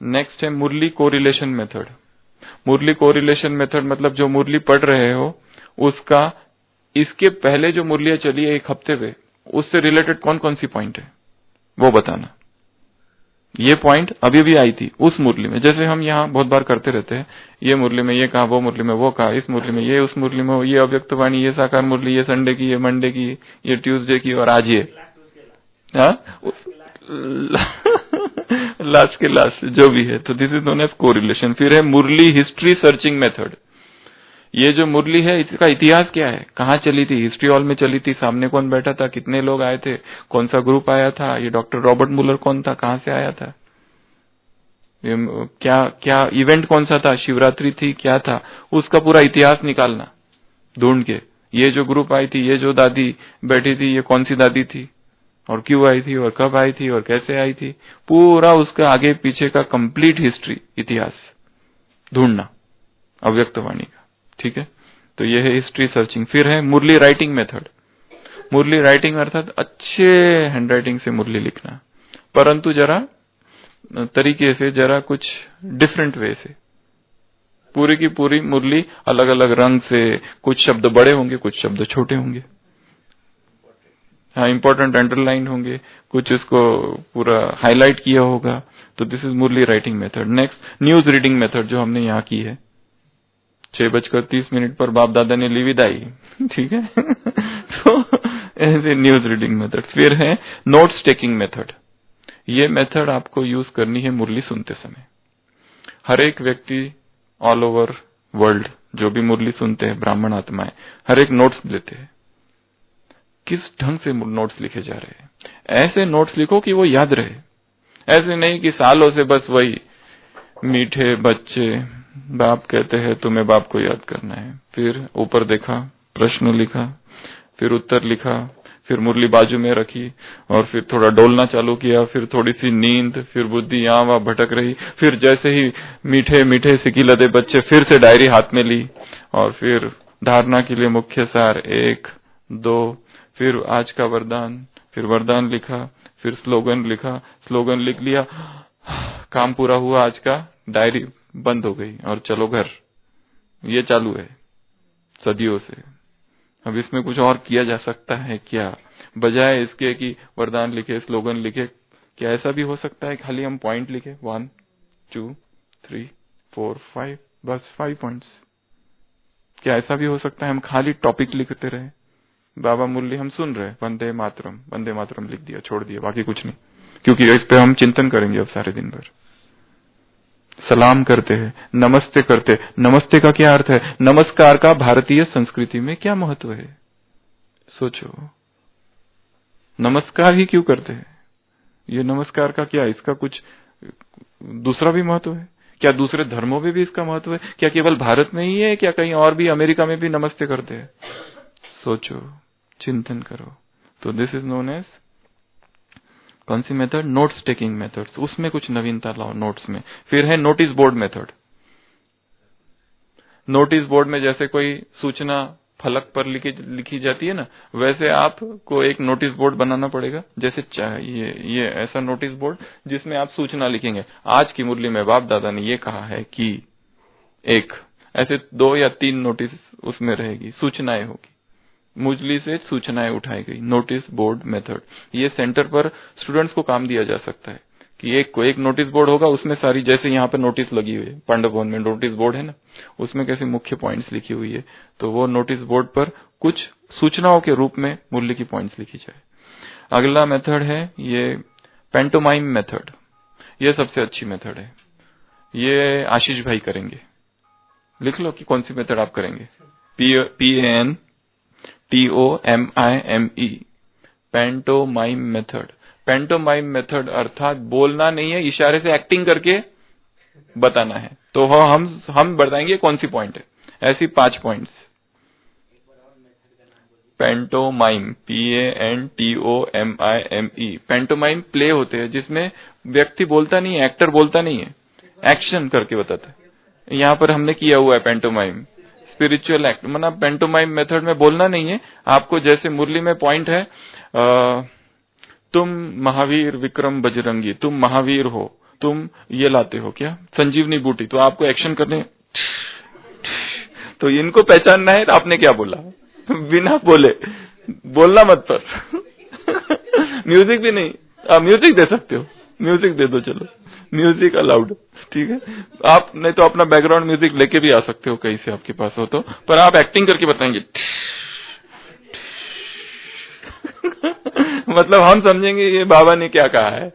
Next है murli correlation method. Murli correlation method मतलब जो मुरली पढ़ रहे हो उसका, इसके पहले जो मुरलियां चली है एक हफ्ते पे, उससे रिलेटेड कौन कौन सी पॉइंट है वो बताना। ये पॉइंट अभी भी आई थी उस मुरली में, जैसे हम यहाँ बहुत बार करते रहते हैं, ये मुरली में ये कहा, वो मुरली में वो कहा, इस मुरली में ये, उस मुरली में ये अव्यक्त वाणी, ये साकार मुरली, ये संडे की, ये मंडे की, ये ट्यूसडे की, और आज ये लास्ट के लास्ट जो भी है। तो this is known as correlation. फिर है मुरली हिस्ट्री सर्चिंग मेथड। ये जो मुरली है इसका इतिहास क्या है, कहाँ चली थी, हिस्ट्री हॉल में चली थी, सामने कौन बैठा था, कितने लोग आए थे, कौन सा ग्रुप आया था, ये डॉक्टर रॉबर्ट मुलर कौन था, कहाँ से आया था, क्या क्या इवेंट कौन सा था, शिवरात्रि थी, क्या था, उसका पूरा इतिहास निकालना ढूंढ के। ये जो ग्रुप आई थी, ये जो दादी बैठी थी, ये कौन सी दादी थी, और क्यों आई थी, और कब आई थी, और कैसे आई थी, पूरा उसका आगे पीछे का कंप्लीट हिस्ट्री, इतिहास ढूंढना अव्यक्त वाणी का। ठीक है, तो ये है हिस्ट्री सर्चिंग। फिर है मुरली राइटिंग मेथड। मुरली राइटिंग अर्थात अच्छे हैंडराइटिंग से मुरली लिखना, परंतु जरा तरीके से, जरा कुछ डिफरेंट वे से। पूरी की पूरी मुरली अलग अलग रंग से, कुछ शब्द बड़े होंगे, कुछ शब्द छोटे होंगे, हाँ इंपॉर्टेंट अंडरलाइन होंगे, कुछ इसको पूरा हाईलाइट किया होगा। तो this is murli writing method. Next news reading method जो हमने यहाँ की है, 6:30 पर बाप दादा ने ली विदाई। ठीक है तो ऐसे न्यूज रीडिंग मेथड। फिर है नोट्स टेकिंग मेथड। ये मेथड आपको यूज करनी है मुरली सुनते समय। हर एक व्यक्ति ऑल ओवर वर्ल्ड जो भी मुरली सुनते हैं, ब्राह्मण आत्माएं, हर एक नोट्स लेते हैं। किस ढंग से नोट्स लिखे जा रहे हैं, ऐसे नोट्स लिखो कि वो याद रहे। ऐसे नहीं कि सालों से बस वही मीठे बच्चे, बाप कहते हैं तुम्हें बाप को याद करना है, फिर ऊपर देखा, प्रश्न लिखा, फिर उत्तर लिखा, फिर मुरली बाजू में रखी, और फिर थोड़ा डोलना चालू किया, फिर थोड़ी सी नींद, फिर बुद्धि यहाँ वहां भटक रही, फिर जैसे ही मीठे मीठे सिकिलदे बच्चे, फिर से डायरी हाथ में ली, और फिर धारणा के लिए मुख्य सार 1 2, फिर आज का वरदान, फिर वरदान लिखा, फिर स्लोगन लिखा, स्लोगन लिख लिया, काम पूरा हुआ आज का, डायरी बंद हो गई और चलो घर। ये चालू है सदियों से। अब इसमें कुछ और किया जा सकता है क्या, बजाय इसके कि वरदान लिखे, स्लोगन लिखे, क्या ऐसा भी हो सकता है खाली हम पॉइंट लिखे 1 2 3 4 5, बस 5 पॉइंट्स। क्या ऐसा भी हो सकता है हम खाली टॉपिक लिखते रहे, बाबा मुरली हम सुन रहे, वंदे मातरम लिख दिया, छोड़ दिया, बाकी कुछ नहीं, क्योंकि इस पे हम चिंतन करेंगे अब सारे दिन भर। सलाम करते हैं, नमस्ते करते, नमस्ते का क्या अर्थ है, नमस्कार का भारतीय संस्कृति में क्या महत्व है, सोचो। नमस्कार ही क्यों करते हैं, ये नमस्कार का क्या, इसका कुछ दूसरा भी महत्व है क्या, दूसरे धर्मों में भी इसका महत्व है क्या, केवल भारत में ही है क्या, कहीं और भी, अमेरिका में भी नमस्ते करते हैं, सोचो, चिंतन करो। तो दिस इज नोन एज कौन सी मेथड, नोट्स टेकिंग मेथड। उसमें कुछ नवीनता लाओ नोट्स में। फिर है notice board method. Notice board में जैसे कोई सूचना फलक पर लिखी जाती है ना, वैसे आपको एक नोटिस बोर्ड बनाना पड़ेगा। जैसे ये ऐसा नोटिस बोर्ड जिसमें आप सूचना लिखेंगे, आज की मुरली में बाप दादा ने ये कहा है कि एक, ऐसे 2 या 3 नोटिस उसमें रहेगी, सूचनाएं होगी, मुरली से सूचनाएं उठाई गई, नोटिस बोर्ड मेथड। ये सेंटर पर स्टूडेंट्स को काम दिया जा सकता है कि एक नोटिस बोर्ड होगा, उसमें सारी, जैसे यहाँ पे नोटिस लगी हुई है, पांडव भवन में नोटिस बोर्ड है ना, उसमें कैसे मुख्य पॉइंट्स लिखी हुई है, तो वो नोटिस बोर्ड पर कुछ सूचनाओं के रूप में मुरली की पॉइंट्स लिखी जाए। अगला मेथड है ये पेंटोमाइम मेथड। ये सबसे अच्छी मेथड है, ये आशीष भाई करेंगे। लिख लो कि कौन सी मेथड आप करेंगे। PANTOMIME, pantomime method. Pantomime method अर्थात बोलना नहीं है, इशारे से एक्टिंग करके बताना है। तो हम बताएंगे कौन सी पॉइंट है, ऐसी 5 points. Pantomime, PANTOMIME। Pantomime play होते हैं जिसमें व्यक्ति बोलता नहीं है, एक्टर बोलता नहीं है, एक्शन करके बताता है। यहाँ पर हमने किया हुआ है पेंटोमाइम, स्पिरिचुअल एक्ट। मतलब पेंटोमाइम मेथड में बोलना नहीं है आपको, जैसे मुरली में पॉइंट है तुम महावीर विक्रम बजरंगी, तुम महावीर हो, तुम ये लाते हो क्या, संजीवनी बूटी, तो आपको एक्शन करने, तो इनको पहचानना है। तो आपने क्या बोला, बिना बोले बोलना मत पर म्यूजिक भी नहीं, आप म्यूजिक दे सकते हो, म्यूजिक दे दो, चलो म्यूजिक अलाउड, ठीक है। आप नहीं तो अपना बैकग्राउंड म्यूजिक लेके भी आ सकते हो कहीं से आपके पास हो तो, पर आप एक्टिंग करके बताएंगे मतलब हम समझेंगे ये बाबा ने क्या कहा है।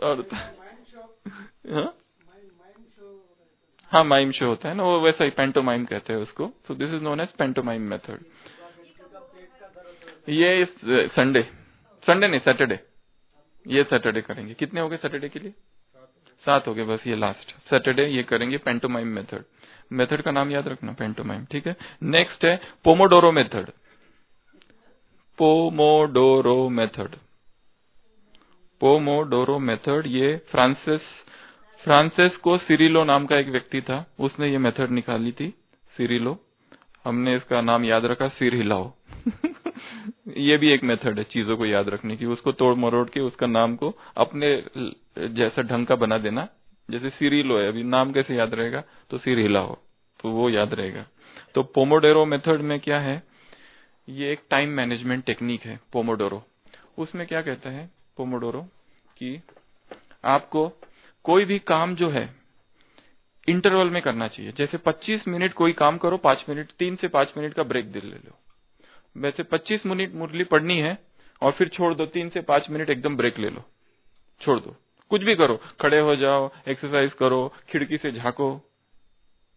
और हाँ माइम शो होता है ना, वो वैसा ही पेंटोमाइम कहते हैं उसको। So this is known as pantomime method. ये संडे नहीं, सैटरडे, ये सैटरडे करेंगे। कितने हो गए सैटरडे के लिए? 7 हो गए, बस ये लास्ट सैटरडे ये करेंगे पेंटोमाइम मेथड। मेथड का नाम याद रखना, पेंटोमाइम, ठीक है। नेक्स्ट है Pomodoro method. Pomodoro method, Pomodoro method, ये फ्रांसिस्को सिरिलो नाम का एक व्यक्ति था, उसने ये मेथड निकाली थी, सिरिलो। हमने इसका नाम याद रखा सिर हिलाओ ये भी एक मेथड है चीजों को याद रखने की, उसको तोड़ मरोड़ के उसका नाम को अपने जैसा ढंग का बना देना। जैसे सिरिलो है, अभी नाम कैसे याद रहेगा, तो सिर हिलाओ, तो वो याद रहेगा। तो पोमोडोरो मेथड में क्या है, ये एक टाइम मैनेजमेंट टेक्निक है पोमोडोरो। उसमें क्या कहता है पोमोडोरो कि आपको कोई भी काम जो है इंटरवल में करना चाहिए। जैसे 25 मिनट कोई काम करो, 5 मिनट, 3 से 5 मिनट का ब्रेक ले लो। वैसे 25 मिनट मुरली पढ़नी है और फिर छोड़ दो, 3 से 5 मिनट एकदम ब्रेक ले लो, छोड़ दो, कुछ भी करो, खड़े हो जाओ, एक्सरसाइज करो, खिड़की से झांको,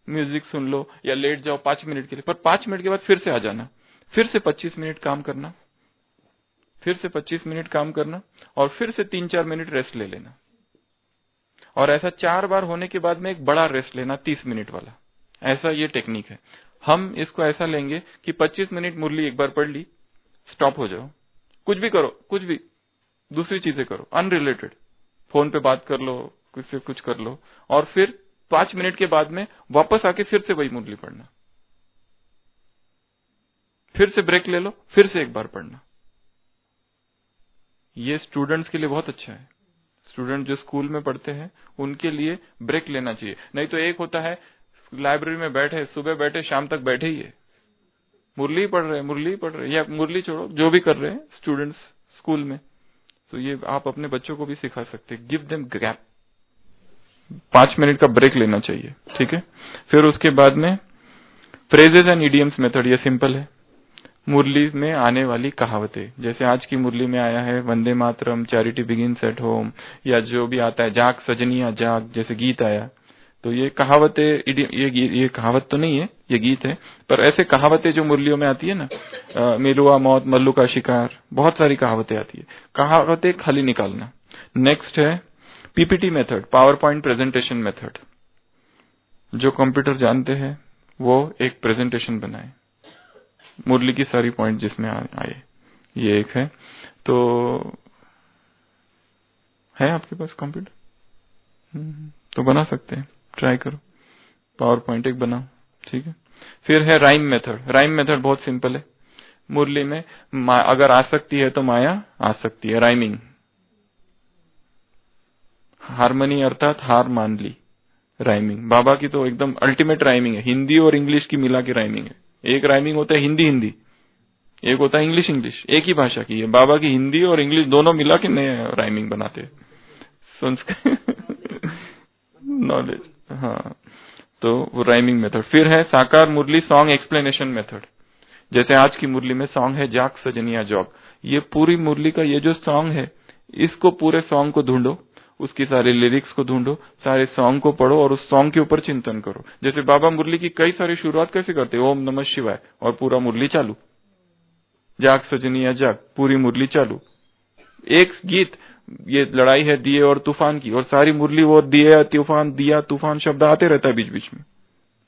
म्यूजिक सुन लो या लेट जाओ 5 मिनट के लिए, पर 5 मिनट के बाद फिर से आ जाना, फिर से 25 मिनट काम करना, फिर से 25 मिनट काम करना, और फिर से 3-4 मिनट रेस्ट ले लेना। और ऐसा 4 बार होने के बाद में एक बड़ा रेस्ट लेना 30 मिनट वाला। ऐसा ये टेक्निक है। हम इसको ऐसा लेंगे कि 25 मिनट मुरली एक बार पढ़ ली, स्टॉप हो जाओ, कुछ भी करो, कुछ भी दूसरी चीजें करो, अनरिलेटेड, फोन पे बात कर लो, कुछ से कुछ कर लो, और फिर 5 मिनट के बाद में वापस आके फिर से वही मुरली पढ़ना, फिर से ब्रेक ले लो, फिर से एक बार पढ़ना। ये स्टूडेंट्स के लिए बहुत अच्छा है। स्टूडेंट जो स्कूल में पढ़ते हैं उनके लिए ब्रेक लेना चाहिए। नहीं तो एक होता है लाइब्रेरी में बैठे, सुबह बैठे, शाम तक बैठे ही है, मुरली पढ़ रहे या मुरली छोड़ो जो भी कर रहे हैं स्टूडेंट्स स्कूल में। तो ये आप अपने बच्चों को भी सिखा सकते हैं, गिव देम गैप, 5 मिनट का ब्रेक लेना चाहिए, ठीक है। फिर उसके बाद में फ्रेजेस एंड इडियम्स मेथड, ये सिंपल है। मुरली में आने वाली कहावतें, जैसे आज की मुरली में आया है Vande Mataram, charity begins at home, या जो भी आता है जाग सजनिया जाग, जैसे गीत आया, तो ये कहावतें, ये कहावत तो नहीं है, ये गीत है, पर ऐसे कहावतें जो मुरलियों में आती है ना, मेलुआ मौत, मल्लू का शिकार, बहुत सारी कहावतें आती है, कहावतें खाली निकालना। नेक्स्ट है PPT method, power point presentation method. जो कंप्यूटर जानते हैं वो एक प्रेजेंटेशन बनाए, मुरली की सारी पॉइंट जिसमें आए, ये एक है। तो है आपके पास कंप्यूटर? तो बना सकते हैं, ट्राई करो, पावर पॉइंट एक बनाओ, ठीक है। फिर है राइम मेथड। राइम मेथड बहुत सिंपल है। मुरली में अगर आसक्ति है तो माया आ सकती है, राइमिंग। हारमोनी अर्थात हार मान ली, राइमिंग। बाबा की तो एकदम अल्टीमेट राइमिंग है, हिंदी और इंग्लिश की मिला के राइमिंग है। एक राइमिंग होता है हिंदी हिंदी, एक होता है इंग्लिश इंग्लिश, एक ही भाषा की है। बाबा की हिंदी और इंग्लिश दोनों मिला के नए राइमिंग बनाते हैं। संस्कृत नॉलेज, हाँ, तो वो राइमिंग मेथड। फिर है साकार मुरली सॉन्ग एक्सप्लेनेशन मेथड। जैसे आज की मुरली में सॉन्ग है जाग सजनिया जॉग। ये पूरी मुरली का ये जो सॉन्ग है, इसको पूरे सॉन्ग को ढूंढो, उसकी सारी लिरिक्स को ढूंढो, सारे सॉन्ग को पढ़ो और उस सॉन्ग के ऊपर चिंतन करो। जैसे बाबा मुरली की कई सारी शुरुआत कैसे करते, ओम नमः शिवाय, और पूरा मुरली चालू, जाग सजनिया जाग, पूरी मुरली चालू। एक गीत, ये लड़ाई है दिए और तूफान की, और सारी मुरली वो दिए तूफान दिया तूफान शब्द आते रहता है बीच बीच में,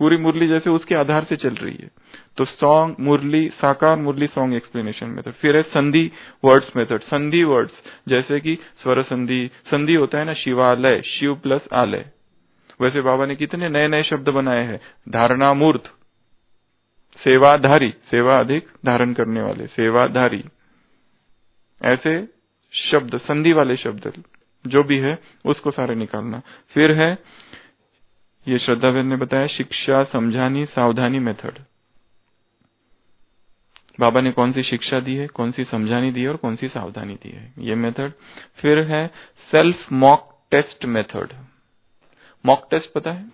पूरी मुरली जैसे उसके आधार से चल रही है। तो सॉन्ग मुरली, साकार मुरली सॉन्ग एक्सप्लेनेशन मेथड। फिर है संधि वर्ड्स मेथड। संधि वर्ड्स जैसे कि स्वर संधि, संधि होता है ना शिवालय, शिव प्लस आलय। वैसे बाबा ने कितने नए नए शब्द बनाए हैं, धारणा मूर्त, सेवाधारी, सेवा अधिक धारण करने वाले, सेवाधारी, ऐसे शब्द, संधि वाले शब्द जो भी है उसको सारे निकालना। फिर है, ये श्रद्धा बहन ने बताया, शिक्षा समझानी सावधानी मेथड। बाबा ने कौन सी शिक्षा दी है, कौन सी समझानी दी है और कौन सी सावधानी दी है, ये मेथड। फिर है self mock test method. Mock test पता है,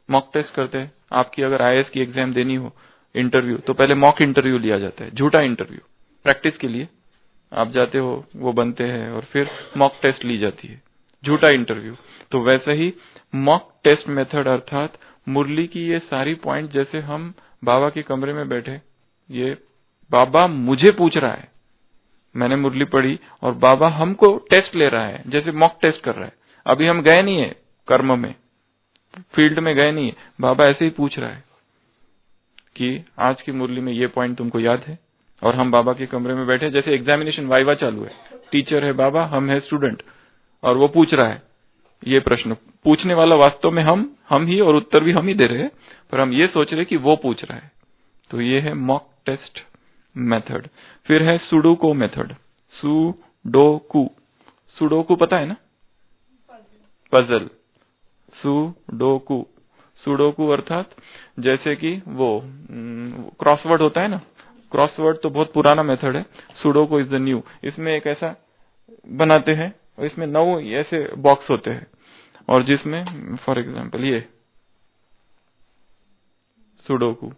मॉक टेस्ट करते हैं। आपकी अगर आईएएस की एग्जाम देनी हो, इंटरव्यू, तो पहले मॉक इंटरव्यू लिया जाता है, झूठा इंटरव्यू, प्रैक्टिस के लिए आप जाते हो, वो बनते हैं और फिर मॉक टेस्ट ली जाती है, झूठा इंटरव्यू। तो वैसे ही मॉक टेस्ट मेथड अर्थात मुरली की ये सारी पॉइंट, जैसे हम बाबा के कमरे में बैठे, ये बाबा मुझे पूछ रहा है, मैंने मुरली पढ़ी और बाबा हमको टेस्ट ले रहा है, जैसे मॉक टेस्ट कर रहा है। अभी हम गए नहीं है कर्म में, फील्ड में गए नहीं है, बाबा ऐसे ही पूछ रहा है कि आज की मुरली में ये पॉइंट तुमको याद है, और हम बाबा के कमरे में बैठे, जैसे एग्जामिनेशन वाइवा चालू है, टीचर है बाबा, हम है स्टूडेंट, और वो पूछ रहा है ये प्रश्न। पूछने वाला वास्तव में हम ही, और उत्तर भी हम ही दे रहे हैं, पर हम ये सोच रहे कि वो पूछ रहा है। तो ये है मॉक टेस्ट मेथड। फिर है सुडोकू मेथड। सुडोकू, सुडोकू पता है ना, पजल, सुडोकू। सुडोकू अर्थात जैसे कि वो क्रॉसवर्ड होता है ना, क्रॉसवर्ड तो बहुत पुराना मेथड है, सुडोकू इज द न्यू। इसमें एक ऐसा बनाते हैं और इसमें 9 ऐसे बॉक्स होते हैं, और जिसमें फॉर एग्जांपल ये सुडोकू,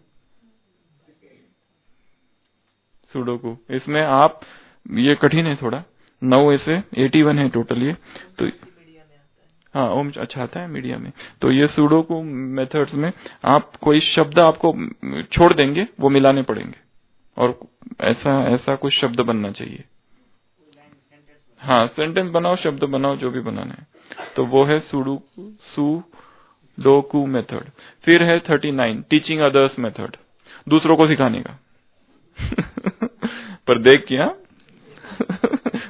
सुडोकू, इसमें आप, ये कठिन है थोड़ा, 9 ऐसे 81 है टोटल ये। तो हाँ, ओम अच्छा आता है मीडिया में। तो ये सुडोकू मेथड्स में आप कोई शब्द आपको छोड़ देंगे, वो मिलाने पड़ेंगे, और ऐसा कुछ शब्द बनना चाहिए। हाँ, सेंटेंस बनाओ, शब्द बनाओ, जो भी बनाना है। तो वो है सुडोकू मेथड। फिर है 39 टीचिंग अदर्स मेथड, दूसरों को सिखाने का। पर देख किया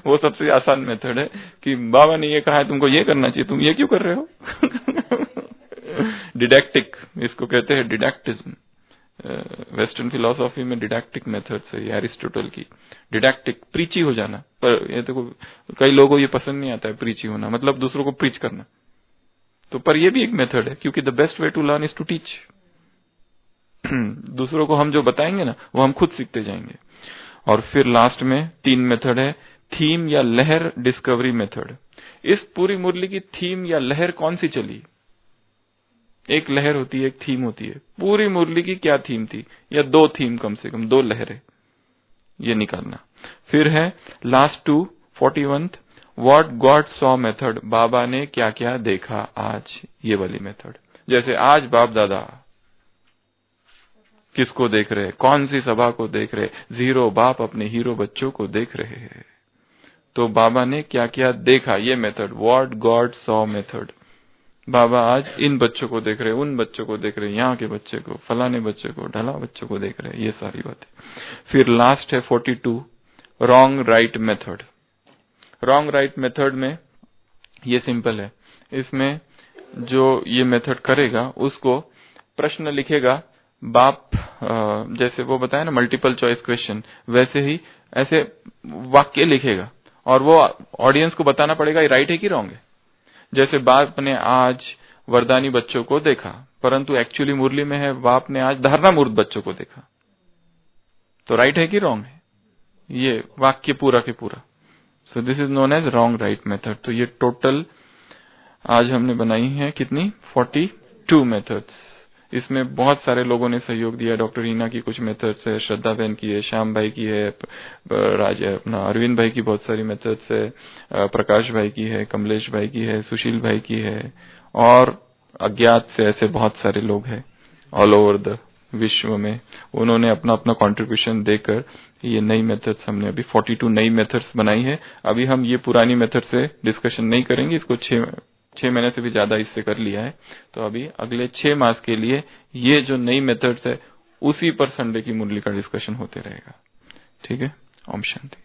वो सबसे आसान मेथड है कि बाबा ने ये कहा है तुमको ये करना चाहिए, तुम ये क्यों कर रहे हो। डिडैक्टिक, इसको कहते हैं डिडैक्टिज्म। वेस्टर्न फिलोसॉफी में डिडैक्टिक मेथड है, एरिस्टोटल की। डिडैक्टिक, प्रीची हो जाना। पर ये तो कई लोगों को ये पसंद नहीं आता है, प्रीची होना मतलब दूसरों को प्रीच करना। तो पर ये भी एक मेथड है, क्योंकि the best way to learn is to teach. दूसरों को हम जो बताएंगे ना, वो हम खुद सीखते जाएंगे। और फिर लास्ट में 3 मेथड है, थीम या लहर डिस्कवरी मेथड। इस पूरी मुरली की थीम या लहर कौन सी चली, एक लहर होती है, एक थीम होती है। पूरी मुरली की क्या थीम थी, या 2 थीम, कम से कम 2 लहरें, ये निकालना। फिर है last 2 41 what god saw method. Baba ने क्या क्या देखा आज, ये वाली मेथड। जैसे आज बाप दादा किसको देख रहे, कौन सी सभा को देख रहे, जीरो बाप अपने हीरो बच्चों को देख रहे हैं। तो बाबा ने क्या क्या देखा, ये method, what god saw method. Baba आज इन बच्चों को देख रहे, उन बच्चों को देख रहे, यहाँ के बच्चे को, फलाने बच्चे को, ढला बच्चों को देख रहे, ये सारी बातें। फिर लास्ट है 42 wrong right method. Wrong right method में ये सिंपल है, इसमें जो ये मेथड करेगा उसको प्रश्न लिखेगा, बाप जैसे वो बताया ना मल्टीपल चॉइस क्वेश्चन, वैसे ही ऐसे वाक्य लिखेगा और वो ऑडियंस को बताना पड़ेगा ये राइट है कि रॉन्ग है। जैसे बाप ने आज वरदानी बच्चों को देखा, परंतु एक्चुअली मुरली में है बाप ने आज धारणा मूर्त बच्चों को देखा, तो राइट है कि रॉन्ग है, ये वाक्य पूरा के पूरा। So this is known as wrong right method. तो ये टोटल आज हमने बनाई है कितनी, 42 मेथड्स। इसमें बहुत सारे लोगों ने सहयोग दिया। डॉक्टर रीना की कुछ मेथड्स है, श्रद्धा बहन की है, श्याम भाई की है, अपना अरविंद भाई की बहुत सारी मेथड्स है, प्रकाश भाई की है, कमलेश भाई की है, सुशील भाई की है, और अज्ञात से ऐसे बहुत सारे लोग हैं ऑल ओवर द विश्व में। उन्होंने अपना अपना कंट्रीब्यूशन देकर ये नई मेथड्स, हमने अभी 42 नई मेथड्स बनाई है। अभी हम ये पुरानी मेथड से डिस्कशन नहीं करेंगे, इसको 6 महीने से भी ज्यादा इससे कर लिया है। तो अभी अगले 6 मास के लिए ये जो नई मेथड्स है उसी पर संडे की मुरली का डिस्कशन होते रहेगा। ठीक है, ओम शांति।